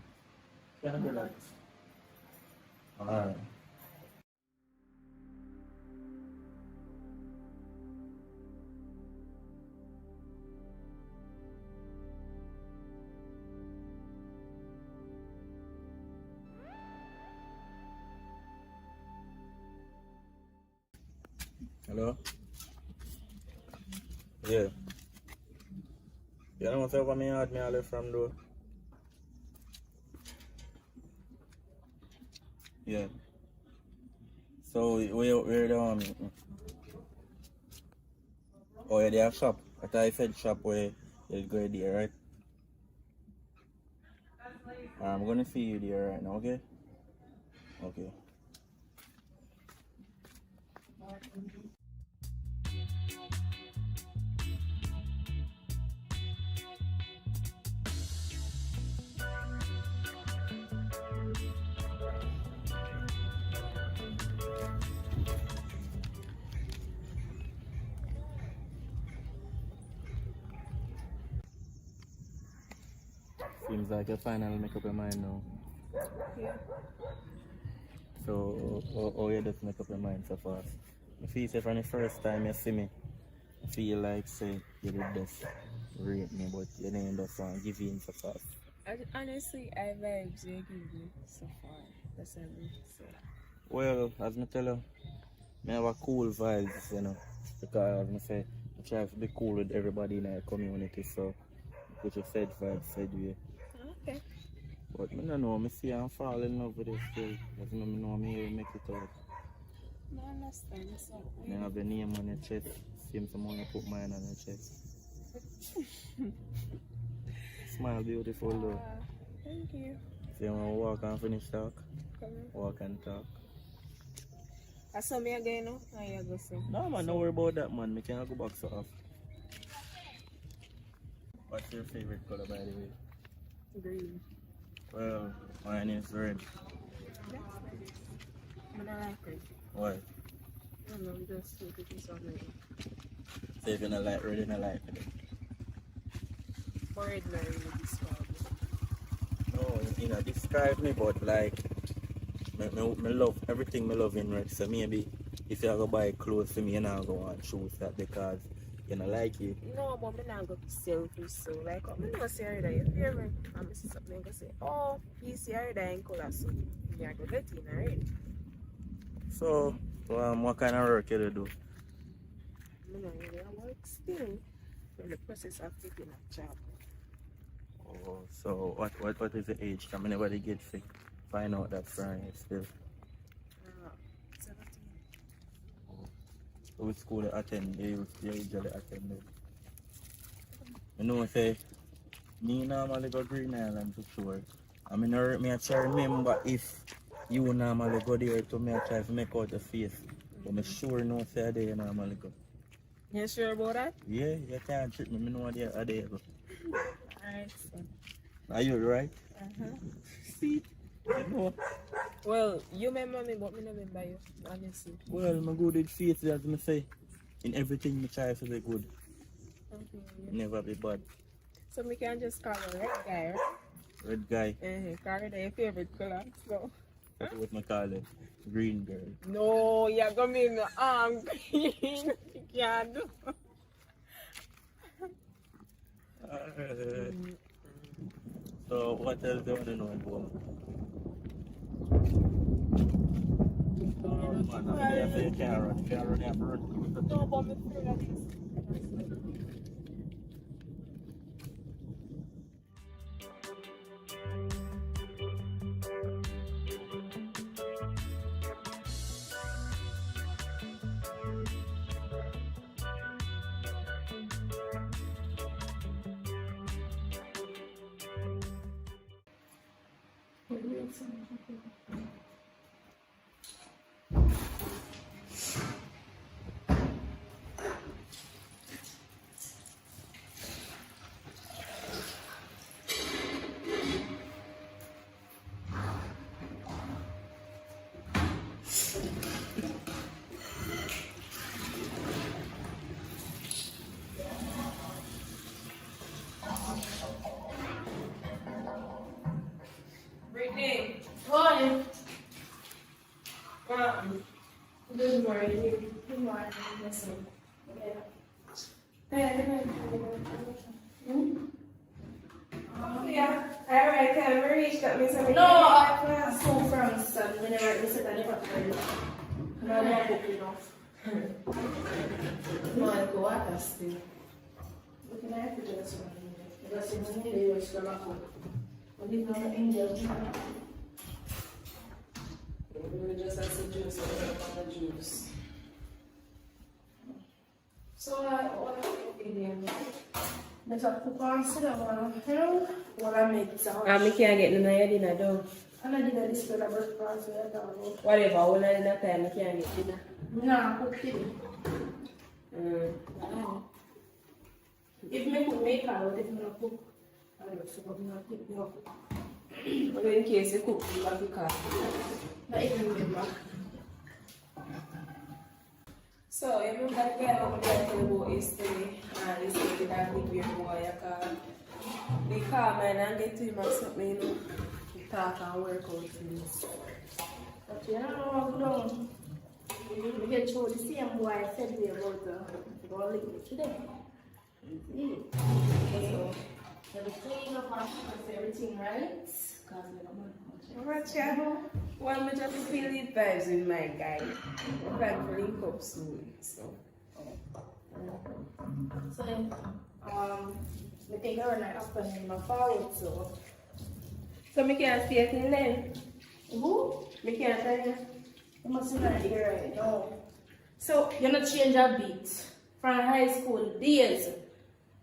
Can do that. Alright. Hello? Yeah. You know what's over me yard me I left from though? Yeah. So where the oh yeah, they have shop. I thought I said shop where you'll go there, right? I'm gonna see you there right now, okay? Okay. Seems like you finally make up your mind now. Yeah. So, how you just make up your mind so fast? I feel say from the first time you see me, I feel like say you did just rate me, but you didn't just want to give in so fast. Honestly, I vibes you give me so far. That's everything. So. Well, as I tell you, I have a cool vibes, because as I say, I try to be cool with everybody in our community, so put your said vibe, said way. Okay. But I don't know, I see I'm falling in love with it still. Because I know me will make it out. No, I understand. So, I have a name on your chest. Same time when you put mine on your chest. Smile beautiful though. thank you. So you want to walk and finish talk? Come on. Walk and talk. I saw me again, no? I you go see. No man, don't worry about that man. I can go back so off. What's your favorite color by the way? Green. Well, mine is red. That's nice. I don't like it. Why? I don't know, I'm just looking for something. So if you don't like red, you don't like it. Red not really describe it. No, you know, describe me, but like, me love everything me love in red. So maybe if you go buy clothes for me, you not go and choose that because you don't like it. No, but I'm not going to be selfish, so like, I'm not saying that your favorite. I'm see something and say, oh, you see her in color, so you're going to get in, right? So, what kind of work you do? I'm not really at work still. In the process of taking a job. Oh, so what is the age? Can anybody get sick? Find out that from you still. 17. So which school you attend? You usually attend it. You know, say, me normally go Green Island for sure. I mean, I try to remember if you normally go there to me, I try to make out the face. But I'm sure no say there you normally go. You sure about that? Yeah, you can't trick me. I know there you go. Alright, so. Are you right? See? You know. Well, you remember me, but me not remember you, honestly. Well, I'm good with faith, as I say. In everything, I try to be good. Okay. Never be bad. So we can just call a red guy, right? Red guy. Call her your favorite color, so. That's what I call it. Green girl. No, you're going to be green. You can't do. So, what else do you want to know about? Oh, man, I say you can't run. You can't run, you have to run. No, but I'm afraid of this. Brittany. Morning. Good morning. Good morning. Listen. Yeah. Alright, can we reach that? No, so from son, whenever I said I never heard it. No, I never book enough. No, I go out and stay. Look at that, that's one. Because in the day, it's going to go. But it's not angel. We just have to juice on the juice. So, what are you doing? Let's have to consider what I made. I can't get none of your dinner done. And I did a display of breakfast. Whatever, when I dinner time, I can't get dinner. No, cook it. If me cook, make out. If not cook, I don't know. Take me off. But in case you cook, you have to cook. But if you remember. So, you remember that guy over there about yesterday? And he said that big weird boy, they call man and get to him or something, you know. He talk and work out things. But you know what I'm doing? We get through the same boy I said me about the going today. So, everything up and everything right? Because we don't want much. Alright, well, I just feel the vibes with my guy. I'm glad to link up soon. So, I think I run like afternoon in my forward, so. So me can't stay till then. Who? Me can't tell you. You must be not here right now. So You not change a beat from high school days.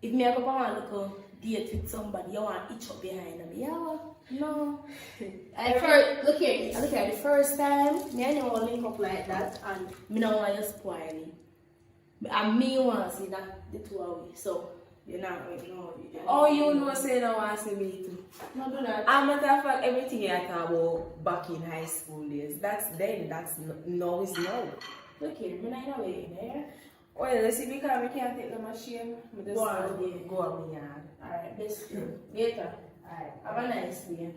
If me I go on like a date with somebody, you want to itch up behind them. Yeah, no. Look here, the first time, me and you want link up like that, and me don't want you spoil me. And me want to see that the two of we. So, you're not right now. oh, you know say no want to see me too. No, do that. I'm matter of fact, everything I talk about back in high school days. That's then. That's now is now. Look here, me not away there. Well, let's see because we can't take the machine. We just Go on, yeah. go on my yard. Alright, best friend. Later. Alright, have a nice day.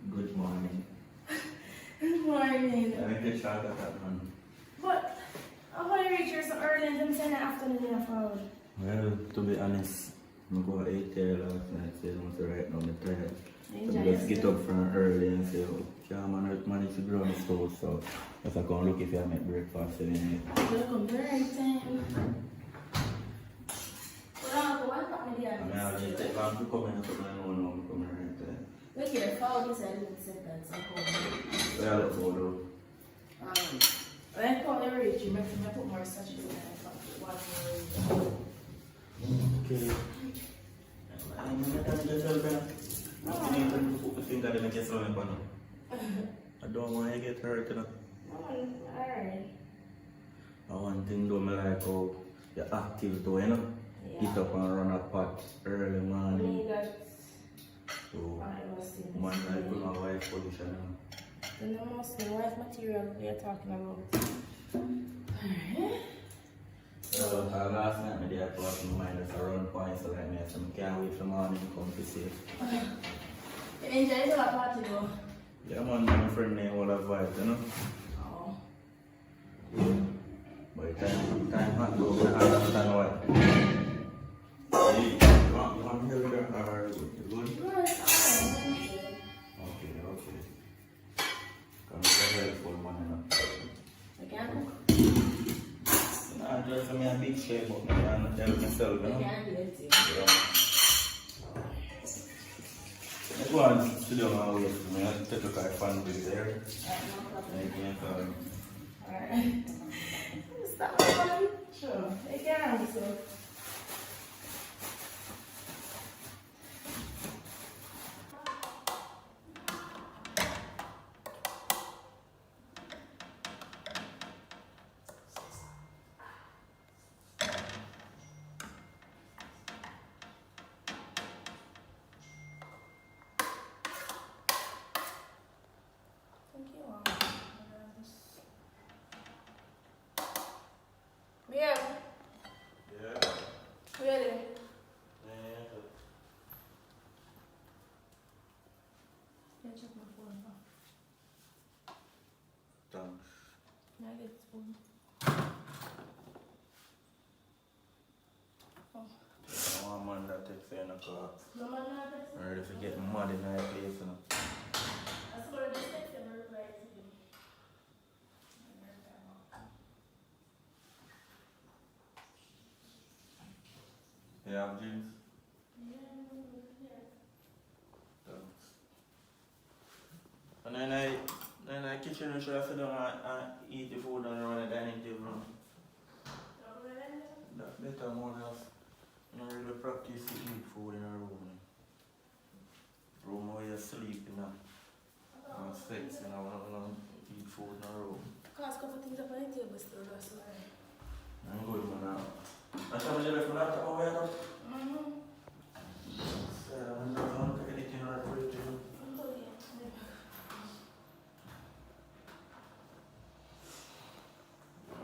Good morning. Good morning. I make a shot at that man. But I want to reach here so early and then send the afternoon in a phone. Well, to be honest, I go 8 there last night, so I'm right now, I'm tired. So Enjoy I just get up from early and say, oh, yeah, man, I managed to grow on the stove, so if I can look if I make breakfast in it. You're going to come right time. Well, I'll go one time with I mean, I'll just take long to come in, because I know now I'm coming right time. Look here, follow this and then send that some phone. So yeah, let's go though. When I call every reach, you make sure I put more sachets in there. One more. Okay. I'm going to just help you. You need to put the finger in the case of my panel. I don't want you to get hurt, you know. Alright. I want thing do me like how you're active too, you know. Yeah. Get up and run a pot early morning. So, I must see man, like put my wife position now. then I must see what material we are talking about. Alright. So, last night, I did thought in my mind that's around points, so like me, so I can't wait for morning to come to see. You enjoy the party though? Yeah, man, my friend name all have vibes, you know. Oh. By the time hot go, I understand why. Hey, you want to hear it or you good? No, it's alright. Okay, okay. Come to helpful man, you know. Again? Nah, just for me a big shape, but I can't help myself, you know. Again, let's see. Yeah. I go and sit down and wait for me. I'll take a car fan with there. Alright, no problem. And you can Alright. Stop calling. Sure. Again, so. Yeah. Yeah. Really? Yeah. Can I check my phone now? Thanks. Can I get the phone? I want man that takes in a car. No, man, no, that's I'm ready to get mad in my place, you know. that's what I just text and reply to you. You have jeans? Yeah. Thanks. And then I kitchen, you should have sit down and eat the food and run the dining table. That's better, more than you don't really practice to eat food in a room. Room where you sleep, you know. And sex, you know, when you eat food in a room. Cause a couple things up on the table still, that's why. I'm good, man. That's how much you left for that over here, though? So, I'm not going to take anything right for it, you know.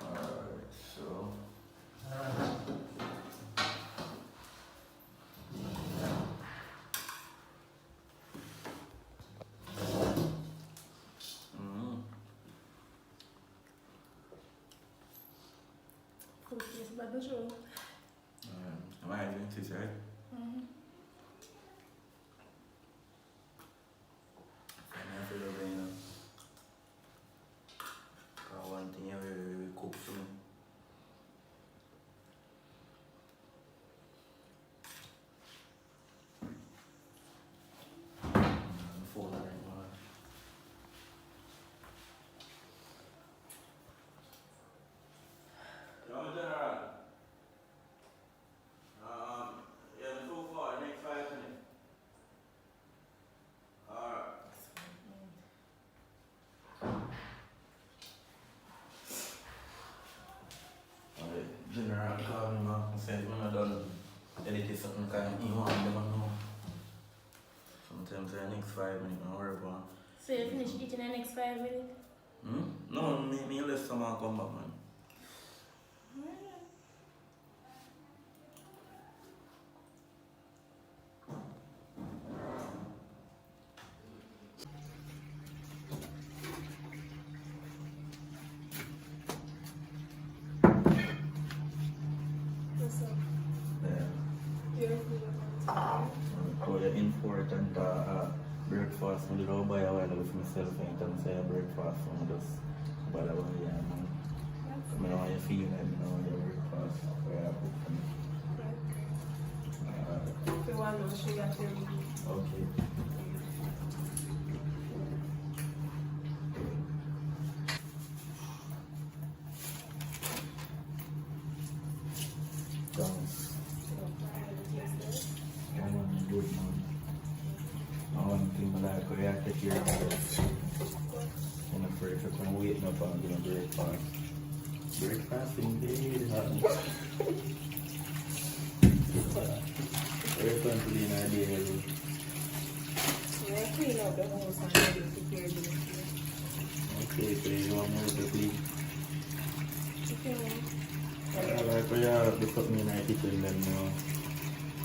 Alright, so. Cookies, but the show. Sometimes you want them to know. Sometimes the next 5 minutes, I work on. So you finish eating in the next 5 minutes? No, me let someone come back, man. What's up? Yeah. You're food about So the important breakfast, I did all buy a while with myself and tell me say breakfast, so I just buy a while, yeah, man. I know how you feel, I know your breakfast, so yeah, good for me. If you want no sugar, tell me. Okay. Thanks. I want good, man. I want to like, I have to take care of myself. I'm afraid to come waiting up and doing breakfast. Breakfast indeed, honey. Very fun to be in our day, really. Yeah, clean up the house and ready to prepare the next day. Okay, so you want more to clean? Okay. I like for you to put me in our kitchen then,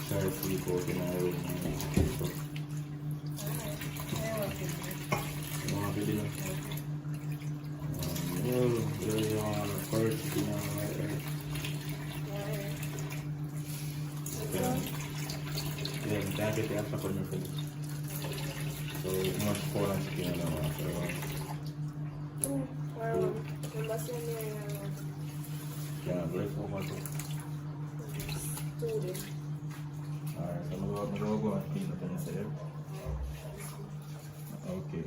try to sleep out in our room and stuff. You want to dinner? Well, you want first dinner right there. Yeah, you can't get the after for nothing. So much for and chicken now after a while. Well, remember saying me Yeah, break over too. today. Alright, so I'm gonna go and clean up and say it. Okay.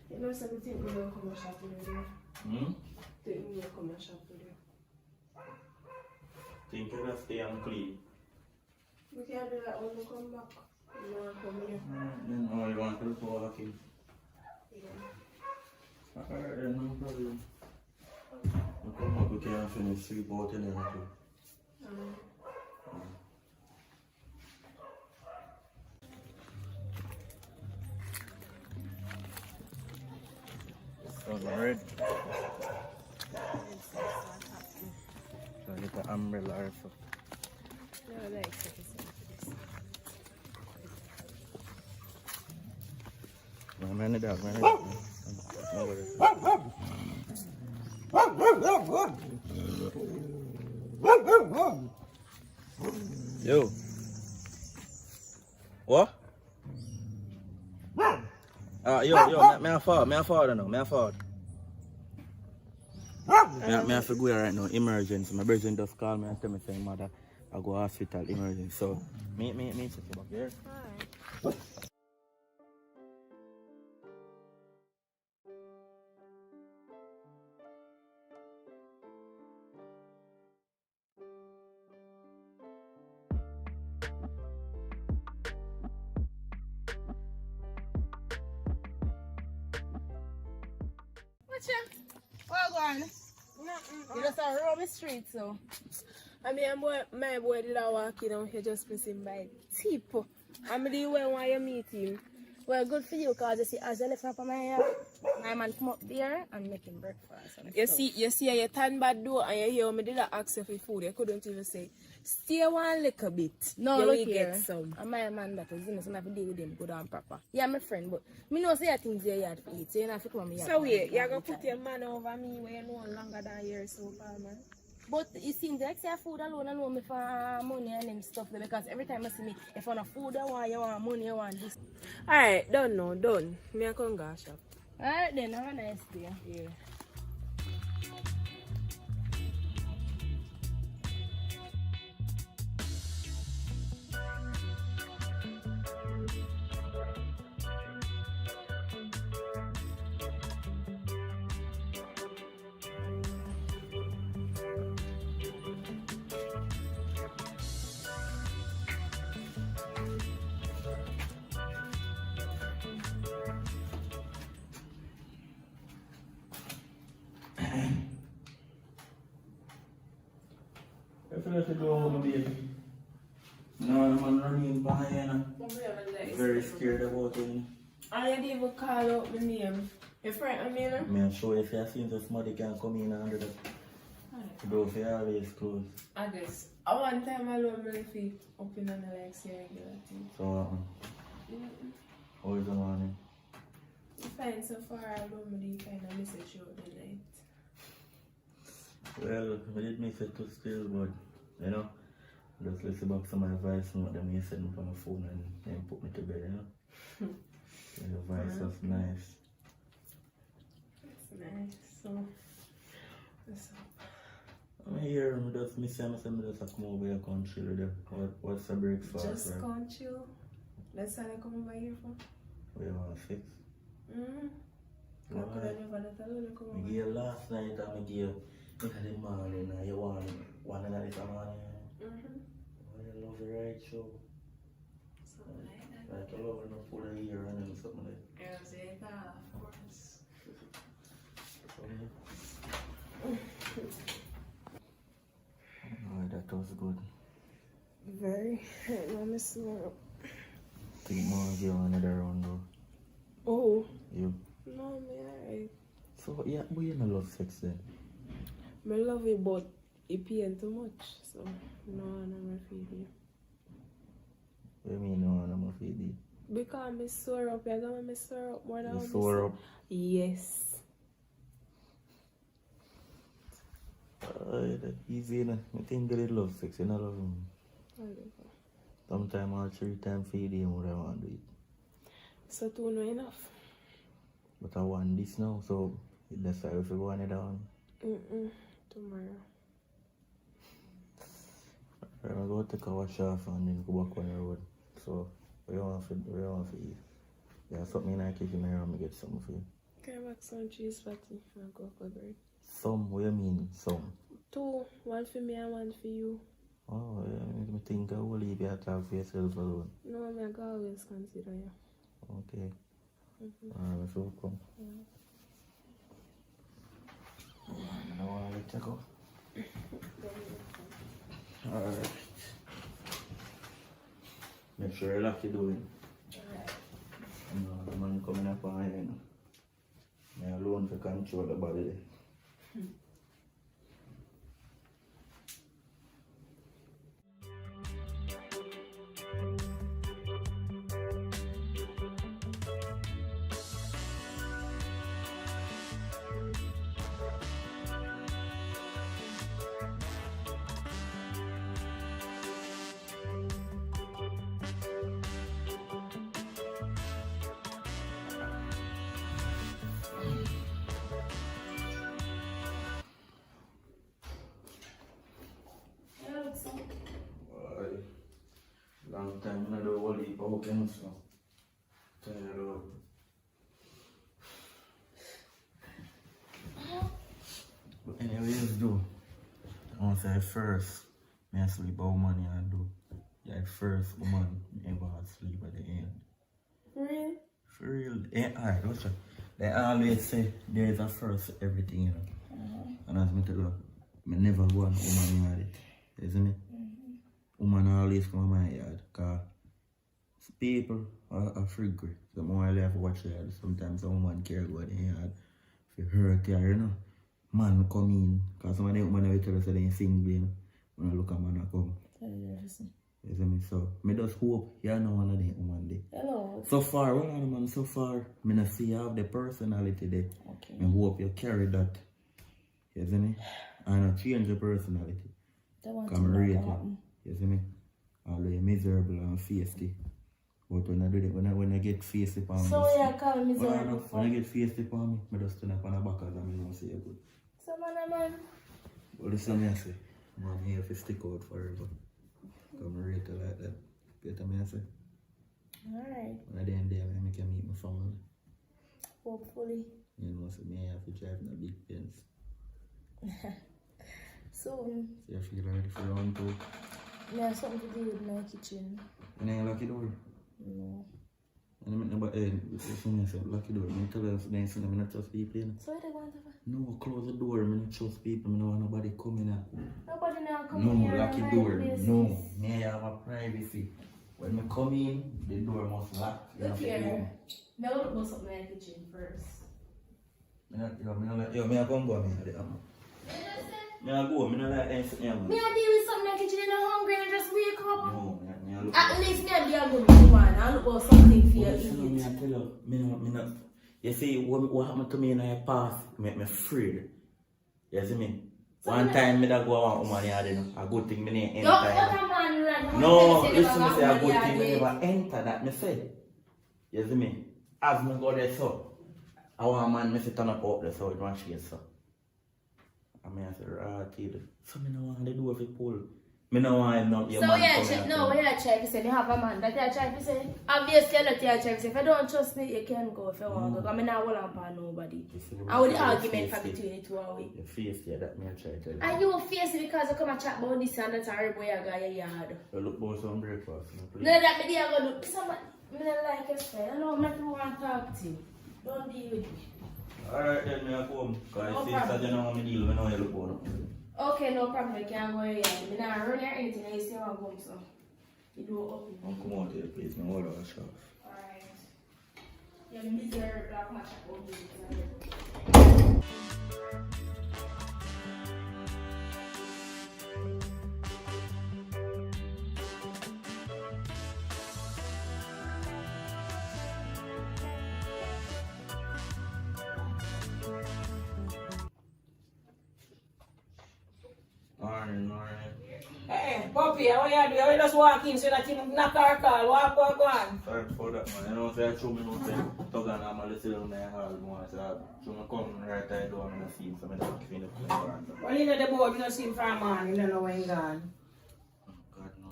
You know something we will come and shop today. Think we will come and shop today. Think you just stay and clean. We can do that when we come back. You want to come here? Then all you want to do for walking. Yeah. Alright then, no problem. We come back, we can finish sleep out in there too. So red. So get the umbrella also. Yeah, like it. Man, it up, man. It up. Yo. What? Yo, me a forward now, me a forward. Me have to go here right now, emergency. My brother just called me and tell me saying, mother, I go hospital, emergency. So, me check you back here. Alright. Well, go on. Nothing. You just a roam street, so. I mean, my boy did a walk, you know, he just miss him by tip. I'm the way why you meet him. Well, good for you, because you see, as I left up on my man come up there and make him breakfast. And You stuff. see, you turn bad door and you hear me did ask you for food. You couldn't even say, stay one little bit. No, you look will here. get some. And my man that is, you know, so I have to deal with him good and proper. Yeah, my friend, but me know say things there you have to eat, so you know, if you come on me. So wait, you're going to put your man over me where you know longer than years so far, man. But it seems like say food alone me for money and them stuff there, because every time I see me, if I want food, you want money, you want this. Alright, done now, done. Me I come go shop. Alright then, have a nice day. Yeah. I feel like I go home, baby. No, I'm running behind. Very scared about it. I didn't even call out my name. Your friend, I mean? I'm sure if you see somebody can come in under the door, if you always close. I guess. I one time I love my feet open and I like say regular thing. So, how is the morning? Fine so far, I don't really kind of miss a show the night. Well, I did miss it too still, but, you know, just listen back some advice from what them you send me on my phone and then put me to bed, you know? The advice was nice. That's nice. So, what's up? I'm here, I just miss him, I just come over here, come chill with them. What's the breakfast? Just right? come chill. That's all I come over here for. What you want to fix? I could have never let alone come I over. gave you last night and I gave you in the morning and you want one in the morning. I love the right show. Something like that. Like I love enough for a year and then something like that. Yeah, say that, of course. Oh, that was good. Very. Let me smell. Think more of you another round though. Oh. You? No, me alright. So yeah, but you don't love sex then? I love it, but it paying too much. So, no, I'm not feed you. What do you mean no, I'm not feed you? Because I'm sore up. I got me sore up more than You sore up? Yes. That's easy enough. I think they love sex, you know love him. Sometimes or 3 times feed him what I want to do it. So, two no enough. But I want this now, so that's why if you want it down. Tomorrow. I'm going to go take a wash off and then go back on the road. So, what you want to eat? Yeah, something in the kitchen here, I'm going to get something for you. Can I make some cheese patty and cocoa bread? Some? What do you mean, some? 2. 1 for me and 1 for you. Oh, yeah, I think I will leave you to talk for yourself alone. No, I can always consider you. Okay. Alright, so come. I don't want to let you go. Alright. Make sure you lock your door in. Alright. The man coming up on you. I'm alone to control the body there. Long time I don't want to eat broken, so tired of. But anyways, do. I want to say first, I sleep how money I do. Like first woman never sleep at the end. For real? For real. Alright, watch out. They always say there is a first for everything, you know. And as me tell you, I never go on woman yard it. Isn't it? Woman always come to my yard because people are frigid. So I have to watch yard. Sometimes a woman can't go to the yard if you hurt her, you know. Man come in because some of the women will tell us that they're single, you know. When I look at man come. You see me? So I just hope you know one of them woman there. Hello. So far, well, man, so far, I don't see you have the personality there. Okay. I hope you carry that. You see me? And I change your personality. Come rate you. You see me? Although you're miserable and feisty. But when I do that, when I get feisty upon me. So yeah, call me miserable. When I get feisty upon me, I just turn up on the back and I don't say good. So man. Well, listen to me, I say. I'm here to stick out forever. Come rate you like that. Get what I say? Alright. When I then there, I can meet my family. Hopefully. You know, so me I have to drive in a big Benz. Soon. So you feel ready for round 2? I have something to do with my kitchen. You ain't lock the door? No. Lucky door. I tell you, I'm not trust people. So what they want to do? No, close the door. I don't trust people. I don't want nobody coming out. Nobody now come No, here. lock the and door. mind business. No, me have a privacy. When I come in, the door must lock. You Look have to here. Me I look up my kitchen first. Me I come go. Me I go. Me not like anything. Me I deal with something in the kitchen and I'm hungry and I just wake up. No, me I look. At least me I be a good woman. I look for something for you to Me eat. I tell you, me not. You see, what happened to me in my past make me afraid. You see me? One time me da go a woman yard, you know, a good thing me never enter. No, listen me say a good thing me never enter that me say. You see me? As me go there so, I want a man me sit turn up out there so it want shade so. And me I say, till. So me no want the door to pull. Me no want him not your So man yeah, come check. in No, and we are trying to say you have a man. That you are trying to say. Obviously, I'm not trying to say. If you don't trust me, you can go if you want to go. I mean, I will not pan nobody. I would argument for between the two of we. Your face yeah, that me I try to tell you. And you will face it because you come and chat about this and that horrible you got your yard. You look for some breakfast. No, that me there go do. Somebody, me don't like your style. I know, I'm not want to talk to you. Don't deal with me. Alright then, me I come. Because No I see problem. that you know how me deal, I know you look for them. Okay, no problem. You can't go here. Me not run or anything. You see how I'm going, so. You do it up. I'll come out here, please. No hold on, sure. Alright. You're miserable. Black match about this. Morning. Hey, Poppy, how you do? You just walk in so that you knock our call. Walk, go on. Sorry for that, man. You know, say I show me no say Thuga and I'm a little in my hall more. So I show me come right there, do I'm in the scene, so I don't feel the plan. Well, you know the board, you don't see him for a man. You don't know when he's gone. God, no.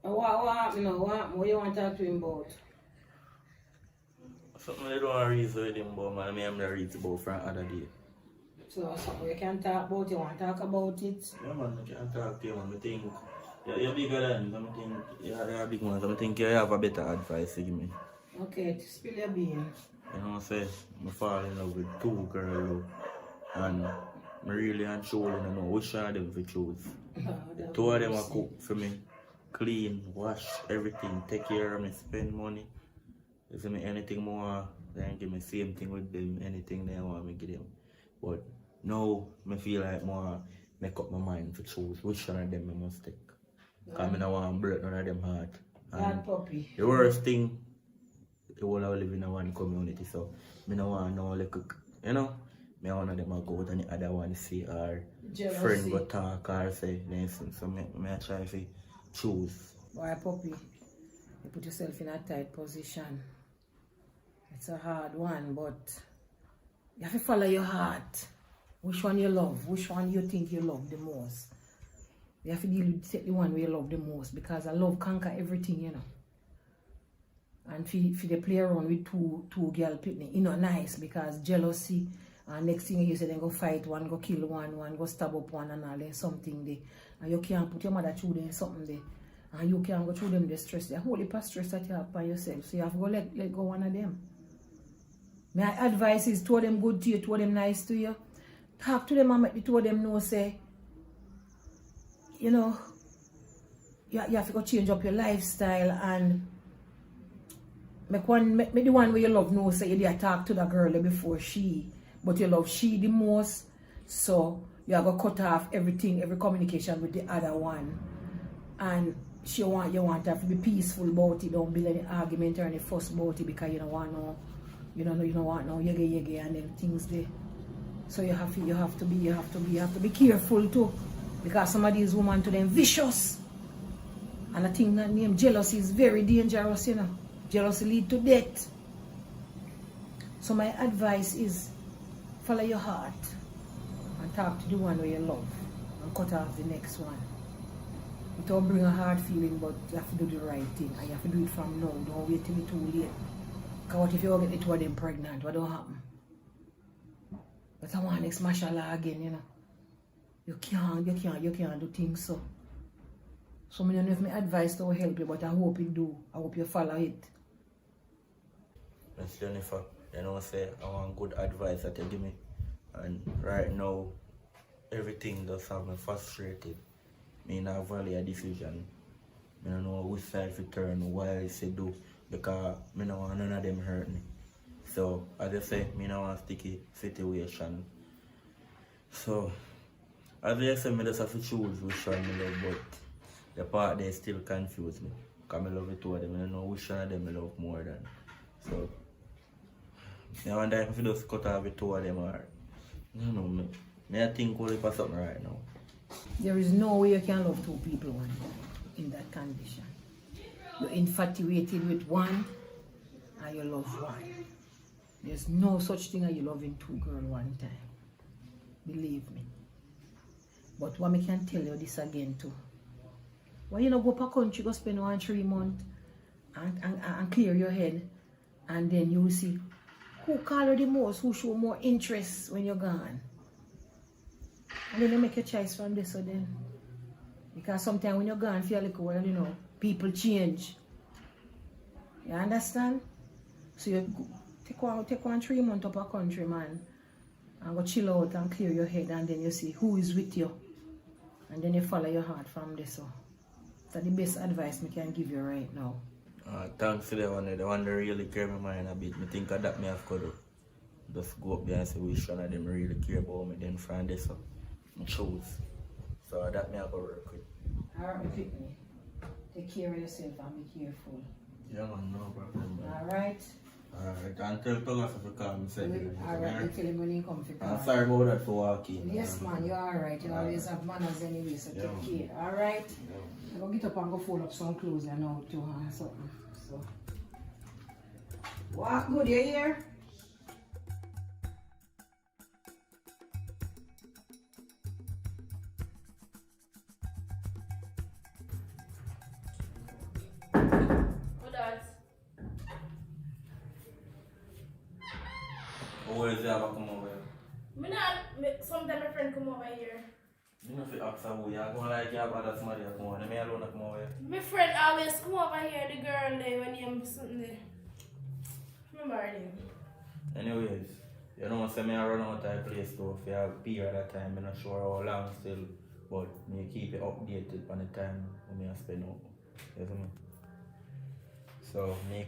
And what happened now? What happened? What you want to talk to him about? Something I don't reason with him, but man, I'm not read about from other day. So, something you can talk about, you want to talk about it? Yeah, man, I can't talk to you, man. I think you're bigger than me. I think you're a big one. So I think you have a better advice to give me. Okay, spill your bean. You know what I'm saying? I fall in love with two girls, and I really and truly don't know which one of them to choose. The two of them are cook for me, clean, wash everything, take care of me, spend money. If me anything more, then give me same thing with them, anything they want me give them. But now I feel like more make up my mind to choose which one of them I must take. Because I don't want to break none of them heart. Bad puppy. The worst thing, the whole of live in one community, so I don't want no like, you know, me one of them I go out and the other one see our friend go talk or say listen. So I try to choose. Boy, puppy, you put yourself in a tight position. It's a hard one, but you have to follow your heart. Which one you love, which one you think you love the most. You have to deal with the one where you love the most, because I love conquer everything, you know. And if they play around with two girl picnic, you know, nice, because jealousy, and next thing you say they go fight one, go kill one go stab up one and all, then something there. And you can't put your mother through there something there. And you can't go through them the stress. The whole heap of stress that you have by yourself. So you have to go let go one of them. My advice is to them good to you, to them nice to you. Talk to them and make the two of them know, say, you know, you have to go change up your lifestyle and make the one where you love know, say you did talk to the girl before she, but you love she the most, so you have to cut off everything, every communication with the other one. And you want her to be peaceful about it, don't build any argument or any fuss about it, because you don't want no yege and them things there. So you have to be careful too, because some of these women to them vicious, and I think that name jealousy is very dangerous, you know. Jealousy lead to death. So my advice is follow your heart and talk to the one where you love and cut off the next one. It don't bring a hard feeling, but you have to do the right thing, and you have to do it from now. Don't wait till it's too late. Because what if you all get the two of them pregnant? What don't happen? But I want to smash a law again, you know. You can't do things so. So I don't know if my advice will help you, but I hope it do. I hope you follow it. Miss Jennifer, you know, say I want good advice that you give me. And right now, everything does have me frustrated. Me not value a decision. I don't know which side to turn, why I say do, because I don't want none of them hurt me. So, as I say, I don't want a sticky situation. So, as I say, I just have to choose which one I love, but the part they still confuse me. Because I love the two of them, I don't know which one of them I love more than. So, I wonder if I just cut off the two of them or, I don't know, I think only for something right now. There is no way you can love two people one in that condition. You're infatuated with one and you love one. There's no such thing as you loving two girls one time. Believe me. But what I can tell you this again too. Why you not go to a country, go spend 1 3 months and clear your head, and then you will see who call you the most, who show more interest when you're gone. And then you make a choice from this or then. Because sometimes when you're gone for a little while, you know, people change. You understand? So you take 1 3 months up a country, man, and go chill out and clear your head, and then you see who is with you. And then you follow your heart from this. So that's the best advice I can give you right now. Thanks to the one that really care my mind a bit. I think of that me have to do. Just go up there and say which one of them really care about me, then from this so I choose. So that me have to work with. Alright, pick me. Take care of yourself and be careful. Yeah man, no problem. Alright? Alright, and tell Thuga to call me second. Alright, you tell him when you come for I'm call. sorry about that for walking. Yes man, you're alright. You always have manners anyway, so take care. Alright? I'm going to get up and go fold up some clothes and now too and something. So walk good, you hear? What that? Where is the other come over here? Sometimes my friend come over here. You know if you ask her who you are going like you have other somebody come over. Me alone come over here. My friend always come over here, the girl there when I'm something there. Remember her name? Anyways, you know say me I run out of place too for a period of time. I'm not sure how long still, but me keep it updated on the time when I spend out. You see me? So me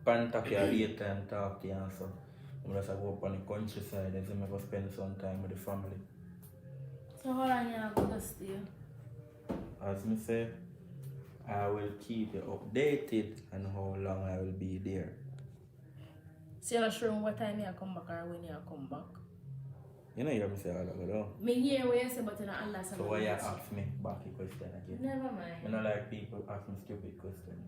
contact you later and talk to you and so. I'm just go up on the countryside and I go spend some time with the family. So how long you going to stay? As me say, I will keep you updated on how long I will be there. So you're not sure what time you come back or when you come back? You know you hear me say all that, though. Me hear what you say, but you don't understand. So why you ask me back a question again? Never mind. I don't like people ask me stupid questions.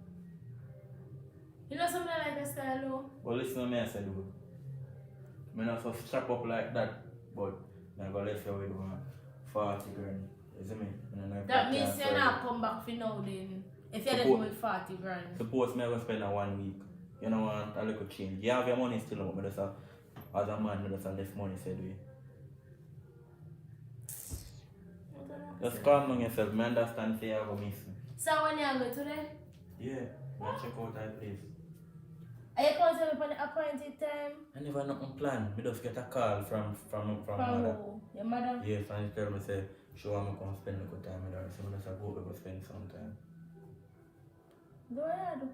You know something like a style though? Well, listen to me, I said, do. I'm not so strap up like that, but I'm going to let you with 40 grand. You see me? That means you're not come back for now then. If you're left with 40 grand. Suppose me I go spend a 1 week. You know want a little change. You have your money still out, but as a man, I just less money said we. Just calm down yourself. I understand say you have a miss me. So when you go today? Yeah, go check out that place. Are you going to tell me for the appointed time? I never nothing plan. I just get a call from From mother. who? Your mother? Yes, and she tell me say she want me to come spend a good time with her. So I just go spend some time. Go ahead.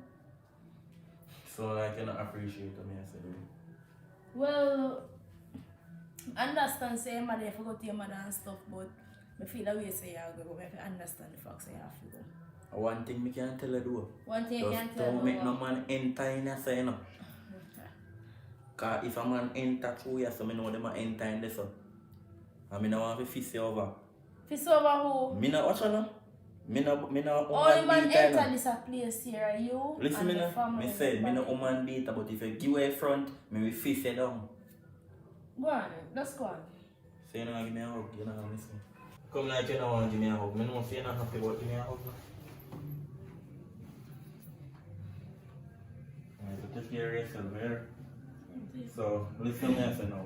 So like you not appreciate me, I said. Well, I understand say your mother, you forgot your mother and stuff, but I feel the way say you go, but I understand the fact say you have to go. One thing I can tell you do. One thing you can Just tell don't me make no man enter in your say, you know. Because if a man enter through you, so I know them enter in this. And I don't want to fist you over. Fist over who? Me not watch on. Me no only man enter this a place here, you listen and me the no. family. Me say, me no woman beater, but if you give away front, me will fist you down. Go on, let's go on. So you don't give me a hug, you don't listen. Come like you don't want to give me a hug. Me know say you're not happy about give me a hug. So take care of yourself, here. So listen to me I say now.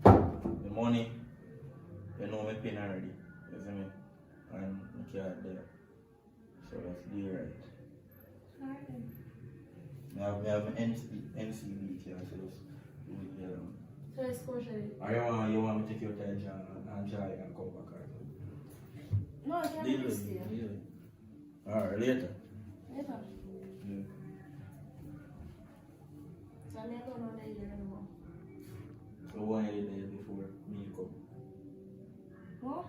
The money, you know me pin already. You see me? And my card there. So that's the right. I have an NCB here, so just do it there. So let's go, Shelly. Or you want me to take your time and try and come back? No, I can't Deal do this with here. it. Alright, later. Never. Yeah. So I'm not going on there here anymore. So one you the day before me come? What?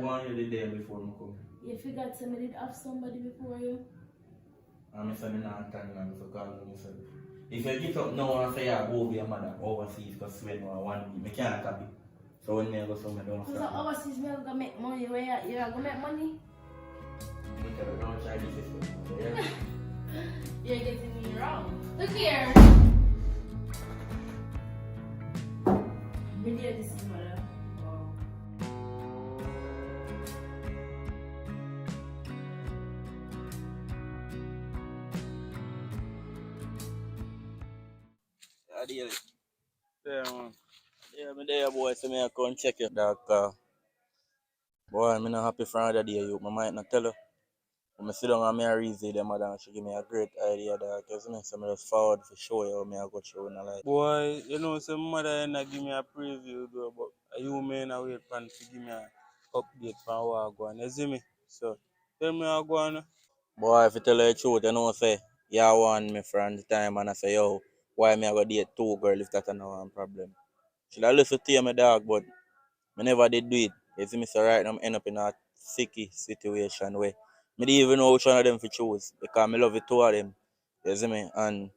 One you the day before me come? You forgot somebody did have somebody before you? I'm saying not time and so call me myself. If you get up now and say you go with your mother overseas because when one week, I can't copy. So when I go somewhere, don't Because stop. overseas, me going to make money. Where you are going to make money? Don't try this system. Yeah? You're getting me wrong. Look here. Really, this is mother. Yeah, man. Yeah, me there, boy, so me I come check you. Dog, boy, I'm not happy for another day, you. I might not tell you. When I sit down and me reason them, and she give me a great idea, dog. You see me? So I just forward for show you how me I go through in life. Boy, you know, some mother not give me a preview, though, but you may not wait for to give me a update from what I go on. You see me? So, tell me how I go on. Boy, if you tell you the truth, you know, say, you want me from the time, and I say, yo, why me I go date two girls if that's not one problem? Should I listen to you, my dog, but I never did do it. You see me, so right now, I end up in a sticky situation where I didn't even know which one of them to choose because I love the two of them. You see me? And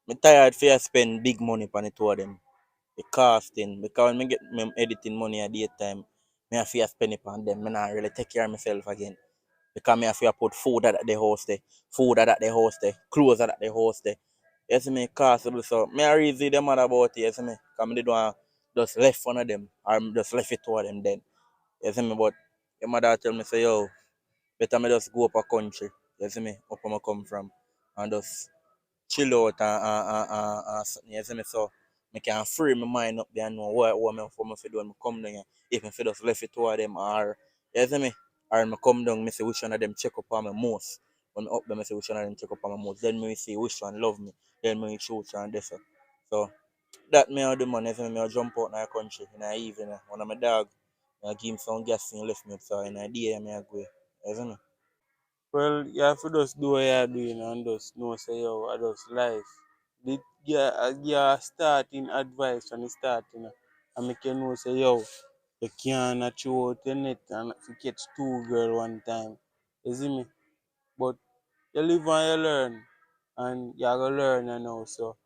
I'm tired for spend big money on the two of them. The casting, because when I get my editing money at daytime, I have to spend it on them. I not really take care of myself again. Because I have to put food at the house there, food at the house there, clothes at the house there. You see me, cost so I reason them mad about it, you see me. Because I don't want just left one of them or just left it two of them then. You see me, but your mother tell me say, yo, better me just go up a country, you see me, up where I come from, and just chill out and something, you see me, so I can free my mind up there and know what I for me to do when I come down here. If I feel just left it two of them or, you see me, or I come down, I say which one of them check up on me most. When I up them, I say which one of them check up on me most. Then me see which one love me, then me choose and this. So that me I do man, you see me, I jump out in the country in the evening, one of my dog, I give him some gas and left me up, so in the day I go, you see me. Well, you have to just do what you're doing and just know, say, yo, I just life. Yeah, starting advice from the start, you know, and make you know, say, yo, you can't throw out the net and if you catch two girl one time. You see me? But you live and you learn, and you're going to learn, you know, so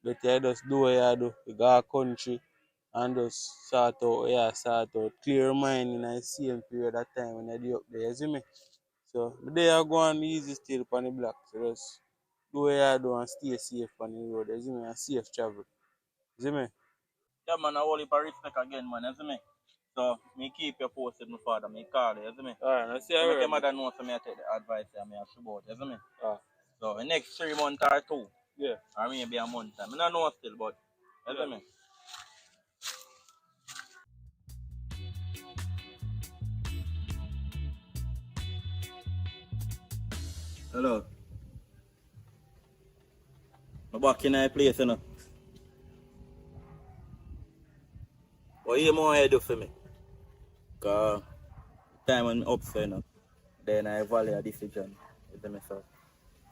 better you just do what you do. You go a country and just sort out what you sort out. Clear your mind in the same period of time when you're up there, you see me? So the day I go on easy still on the block. So just do what I do and stay safe on the road. You see me? And safe travel. You see me? Yeah, man, I hold you for respect again, man, you see me? So, me keep you posted, my father, me call you, you see me? Alright, I see So, you make your around. mother know so me I take the advice and me I should about, you see me? Ah, So, the next 3 months or 2, yeah. or maybe a month time, I don't know still, but, you see me? Hello. I'm back in my place, you know. What you more do for me? Because time when I'm upset, you know, then I value a decision. You see me, so.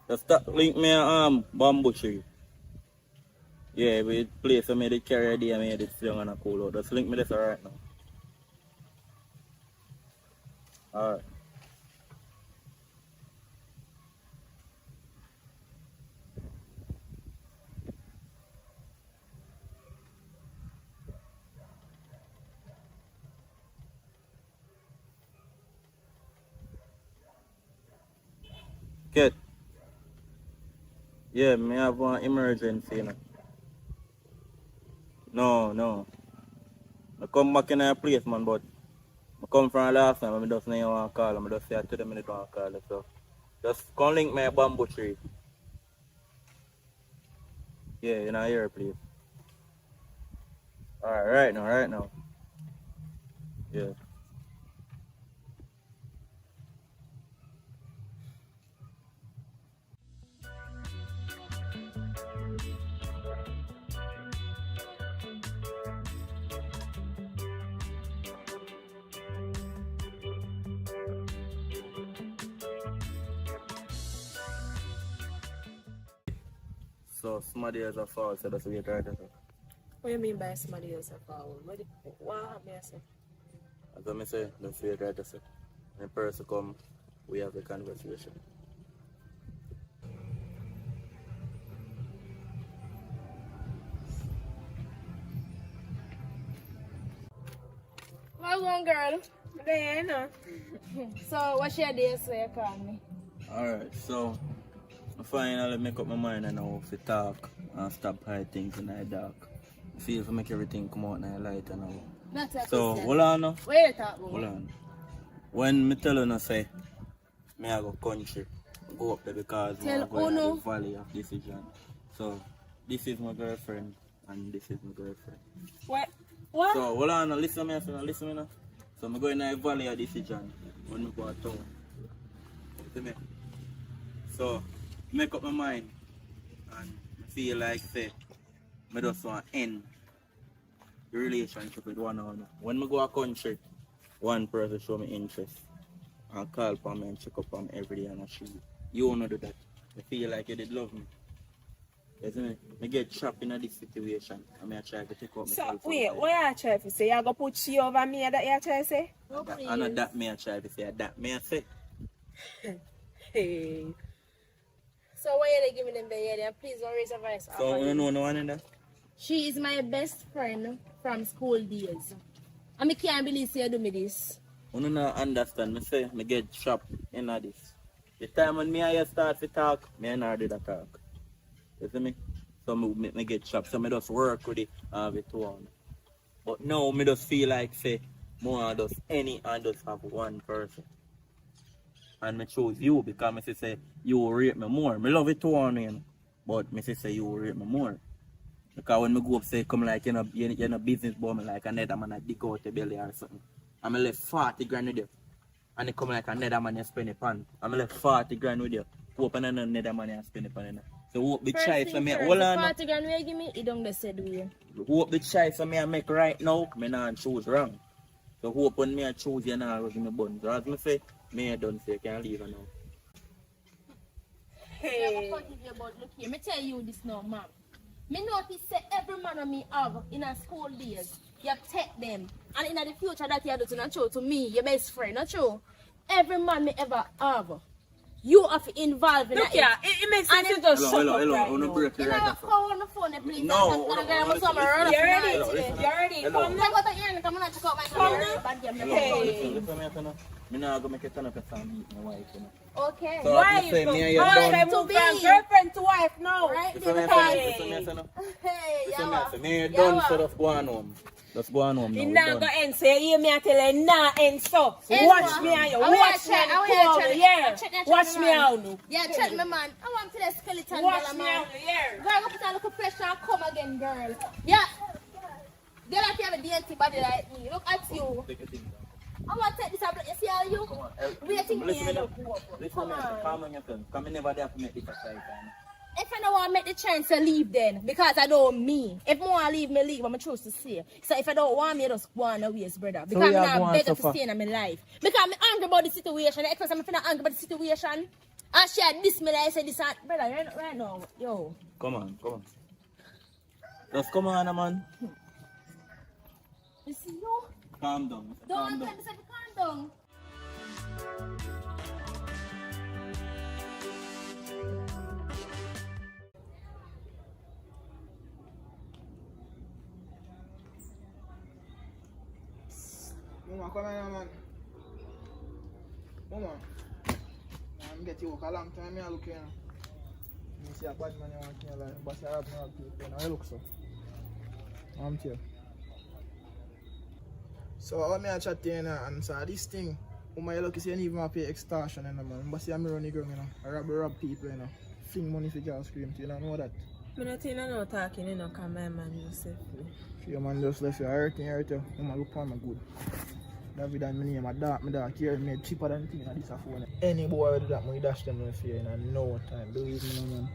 Just start link me bamboo tree. Yeah, we place for me to carry a day and made it young and cool out. Just link me this right now. Alright. Kid. Yeah, me have one emergency, you know. No. I come back in a place, man, but I come from last time, I just know want to call, I just say 2 minutes want to call, so. Just come link me a bamboo tree. Yeah, you know, here, please. Alright, right now. Yeah. So somebody else a fall, so that's what you're trying to say. What do you mean by somebody else a fall? What happened I say? As I say, that's what you're trying to say. When the person come, we have a conversation. What's wrong, girl? There, you know. So, what's your day so you call me? Alright, so I finally make up my mind and now to talk and stop hide things in the dark. I feel to make everything come out in the light and now. That's a So, question. hold on now. Where you talk about? Hold on. When me tell you no say, me I go country, go up there because Tell I go in Uno. the valley of decision. So, this is my girlfriend and this is my girlfriend. What? What? So, hold on now, listen to me, listen to me now. So, I go in the valley of decision when I go to town. See me? So, make up my mind and I feel like say, I just want to end the relationship with one another. When I go to country, one person show me interest and call for me and check up on me every day and I show you wanna do that. I feel like you did love me. You see me? I get trapped in this situation and I try to take out So, myself. wait, what you trying to say? You gonna put you over me that you trying to say? No, I know that me I try to say, that me I say. Hey. So, why you giving them the idea? Please don't raise your voice. So, you know no one in that? She is my best friend from school days. And I can't believe you do me this. You don't understand. Me say, me get trapped in this. The time when me and you start to talk, me and her did a talk. You see me? So me get trapped. So me just work with it and with one. But now me just feel like say, more just any and just have one person. And me choose you because me say you will rate me more. Me love it to one, you know. But me say you will rate me more. Because when me go up say come like you're not business boy, me like another man I dig out the belly or something. I'm left 40 grand with you. And they come like another man you spend it on. I'm left 40 grand with you. Open another man you spend it on. So hope the choice for me. Hold on. 40 grand you give me, it don't the said way. Hope the choice for me I make right now, me not choose wrong. So hope when me I choose you now was in the bun. So as me say, me I don't say you can leave her now. Hey. Look here, me tell you this now, ma'am. Me notice say every man of me have in a school days, you take them. And in the future that you do not true to me, your best friend, not true. Every man me ever have. You have to involve in Look here, it makes sense to just shut up right hello, now. break You it know, right call on the phone, please. No, I'm You ready? You ready? Hello. Come I now. got to hear come on, check out my camera. Hey. Listen, me now go make a ton of time meet my wife, you know. Okay. So Why as me say, you me and you go? done. I move from girlfriend to wife now. Right? Listen, me Because, say, no. hey, Listen, yawa. me and you done, Yawa. so just go on home. Just go on home now. You we not done. go end, so you hear me I tell you nah end so. Hey, Watch ma. me and you. I will Watch me check, and I will you. check. Yeah. Check, Watch me man. out now. Yeah, check me, man. I want to the skeleton, Watch girl, me man. out here. Girl, go put a little pressure and come again, girl. Yeah. Girl, like you have a dainty body like me. Look at you. Take a thing down. I want to take this up. You see how you? Come on. Waiting Listen, here. listen, Come on. calm on yourself. Come in never there to make it a side. If I don't want to make the chance to leave then, because I don't mean. If I want to leave, me leave, I'm choose to stay. So if I don't want me, just go on the ways, brother. Because I'm not better to stay in my life. Because I'm angry about the situation. The express I'm feeling angry about the situation. I share this, me like I said this, brother, right now, yo. Come on. Just come on, man. You see, yo? Calm down. Don't tell me to calm down. Mama, come here, man. Mama. I'm getting you a long time. I look here. You see a bad man you want here, like, but I have no people. Now you look so. I'm here. So, I me a chat here now, and so this thing, you look, you even have to pay extortion, you know, man. But see, I'm running ground, you know. I rob people, you know. Fling money for girls scream to you, know that. I'm not saying I'm not talking, you know, because my man Joseph. Your man just left you hurt you. Mama look for me good. David and me name my dog here made cheaper than thing on this phone. Any boy will do that, we dash them in fear in no time. Believe me, no, man.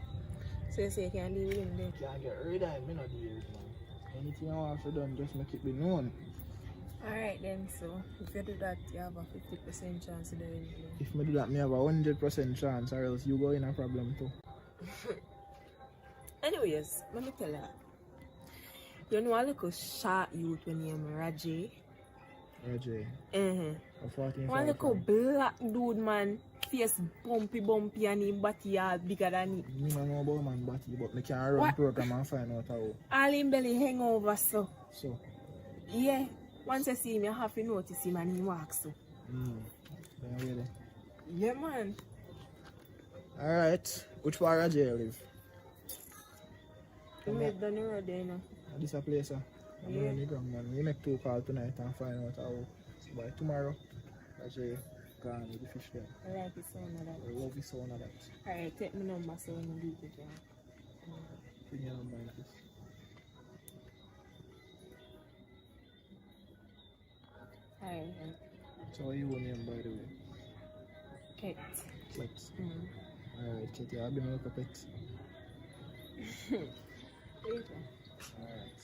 So you say you can't deal with him then? Can't get rid of him, me not deal with man. Anything I want to do, just make it be known. Alright then, so if you do that, you have a 50% chance of doing it. If me do that, me have a 100% chance, or else you go in a problem too. Anyways, let me tell you. You know a little short youth when you name Rajay? Rajay. Uh-huh. A 14, One little black dude, man. Face bumpy and him body all bigger than him. Me don't know about man body, but me can run What? program and find out how. All him belly hang over so. So. Yeah. Once you see him, you have to notice him and he walks so. Then really. Yeah, man. Alright. Which part of jail live? You made the new road there, you know. This a place, sir. I'm Yeah. on the ground, man. You make 2 calls tonight and find out how. By tomorrow, Rajay gone with the fish there. I like the sound of that. I love the sound of that. Alright, take my number so when you do the job. Bring your number in this. Alright. So what you want name, by the way? Kate. Kate. Alright, Kate, I'll be my little pet. Later. Alright.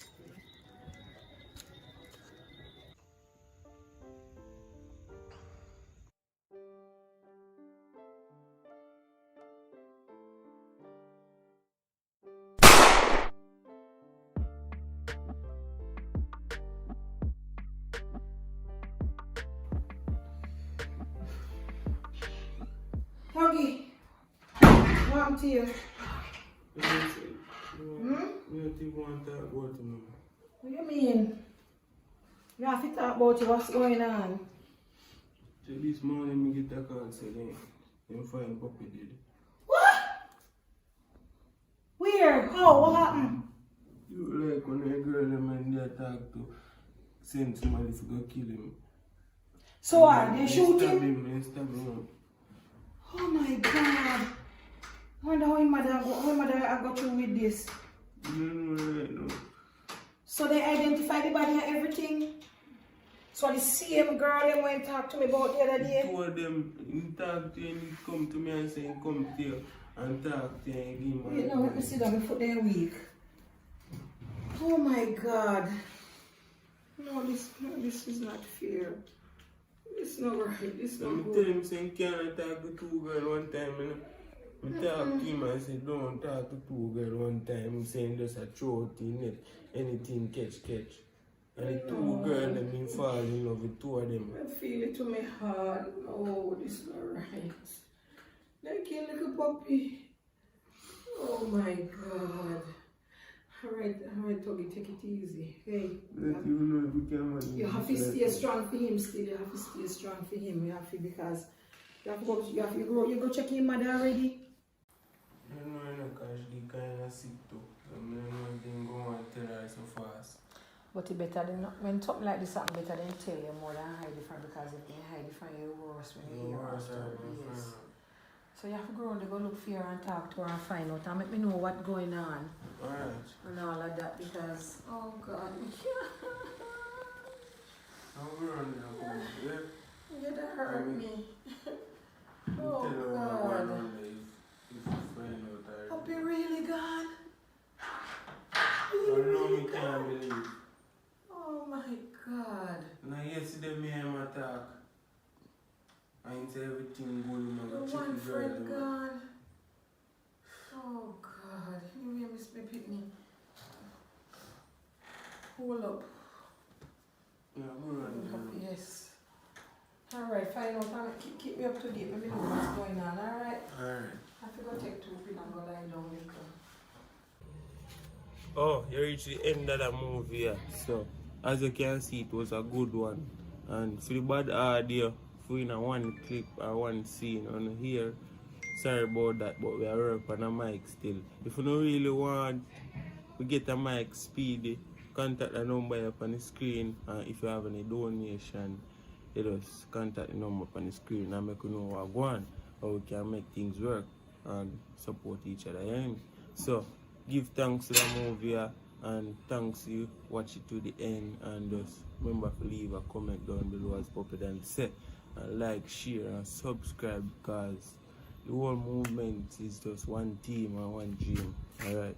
Huggy, what happened to you? I don't even want to talk about it now. What do you mean? You have to talk about what's going on. So this morning I get a call saying them find puppy dead. What? Where? How? What happened? You like when a girl them and they talk to send somebody to go kill him. So what? They shoot Stab him? They stab him. Oh my God. I wonder how my mother got through with this. No. So they identify the body and everything? So the same girl them went to talk to me about the other day? 2 of them, he talk to you and he come to me and say he come to you and talk to you and give him Wait, now let me see that. My foot there weak. Oh my God. No, this is not fair. This is not right. This is So I not tell good. him say he can't talk to 2 girls one time. I talk to him and say don't talk to 2 girls one time. He saying just a throw it in it. Anything catch. And the 2 girls them he fall in love with 2 of them. I feel it to my heart. Oh, this is not right. They kill little puppy. Oh my God. Alright, Thuga, take it easy. Hey, Let you know if you can manage. you have to stay strong for him still. You have to stay strong for him. You have to, because you go check your mother already. You know, because she kind of sick too. So I don't know if they go and tell her so fast. But it better than, when something like this happen, better than tell you more than hide it from, because if they hide it from you, worse when you hear her story. Yes. So you have to go around to go look for her and talk to her and find out and make me know what's going on. Alright. And all of that, because, oh God. I'll go around there. Yeah? You don't hurt me. You Oh tell her what God. going on if you find out already. I'll be really gone. I know me can't believe. Oh my God. Now yesterday me and him talk. And he say everything good, you know, The check one the girl, friend you know. gone. Oh God. You may miss me picnic. Hold up. Yeah, go around there. Yes. Alright, find out and keep me up to date. Let me know what's going on, alright? Alright. I have to go take 2 pills and go lie down later. Oh, you reached the end of the movie, yeah. So, as you can see, it was a good one. And for the bad audio, for in a one clip or one scene on here, sorry about that, but we are working on a mic still. If you don't really want, we get a mic speedy, contact the number up on the screen. If you have any donation, you just contact the number up on the screen and make you know what go on, how we can make things work and support each other. You know what I mean? So, give thanks to the movie and thanks you watch it to the end, and just remember to leave a comment down below as Papa Dan said, and like, share and subscribe, because the whole movement is just one team and one dream. Alright.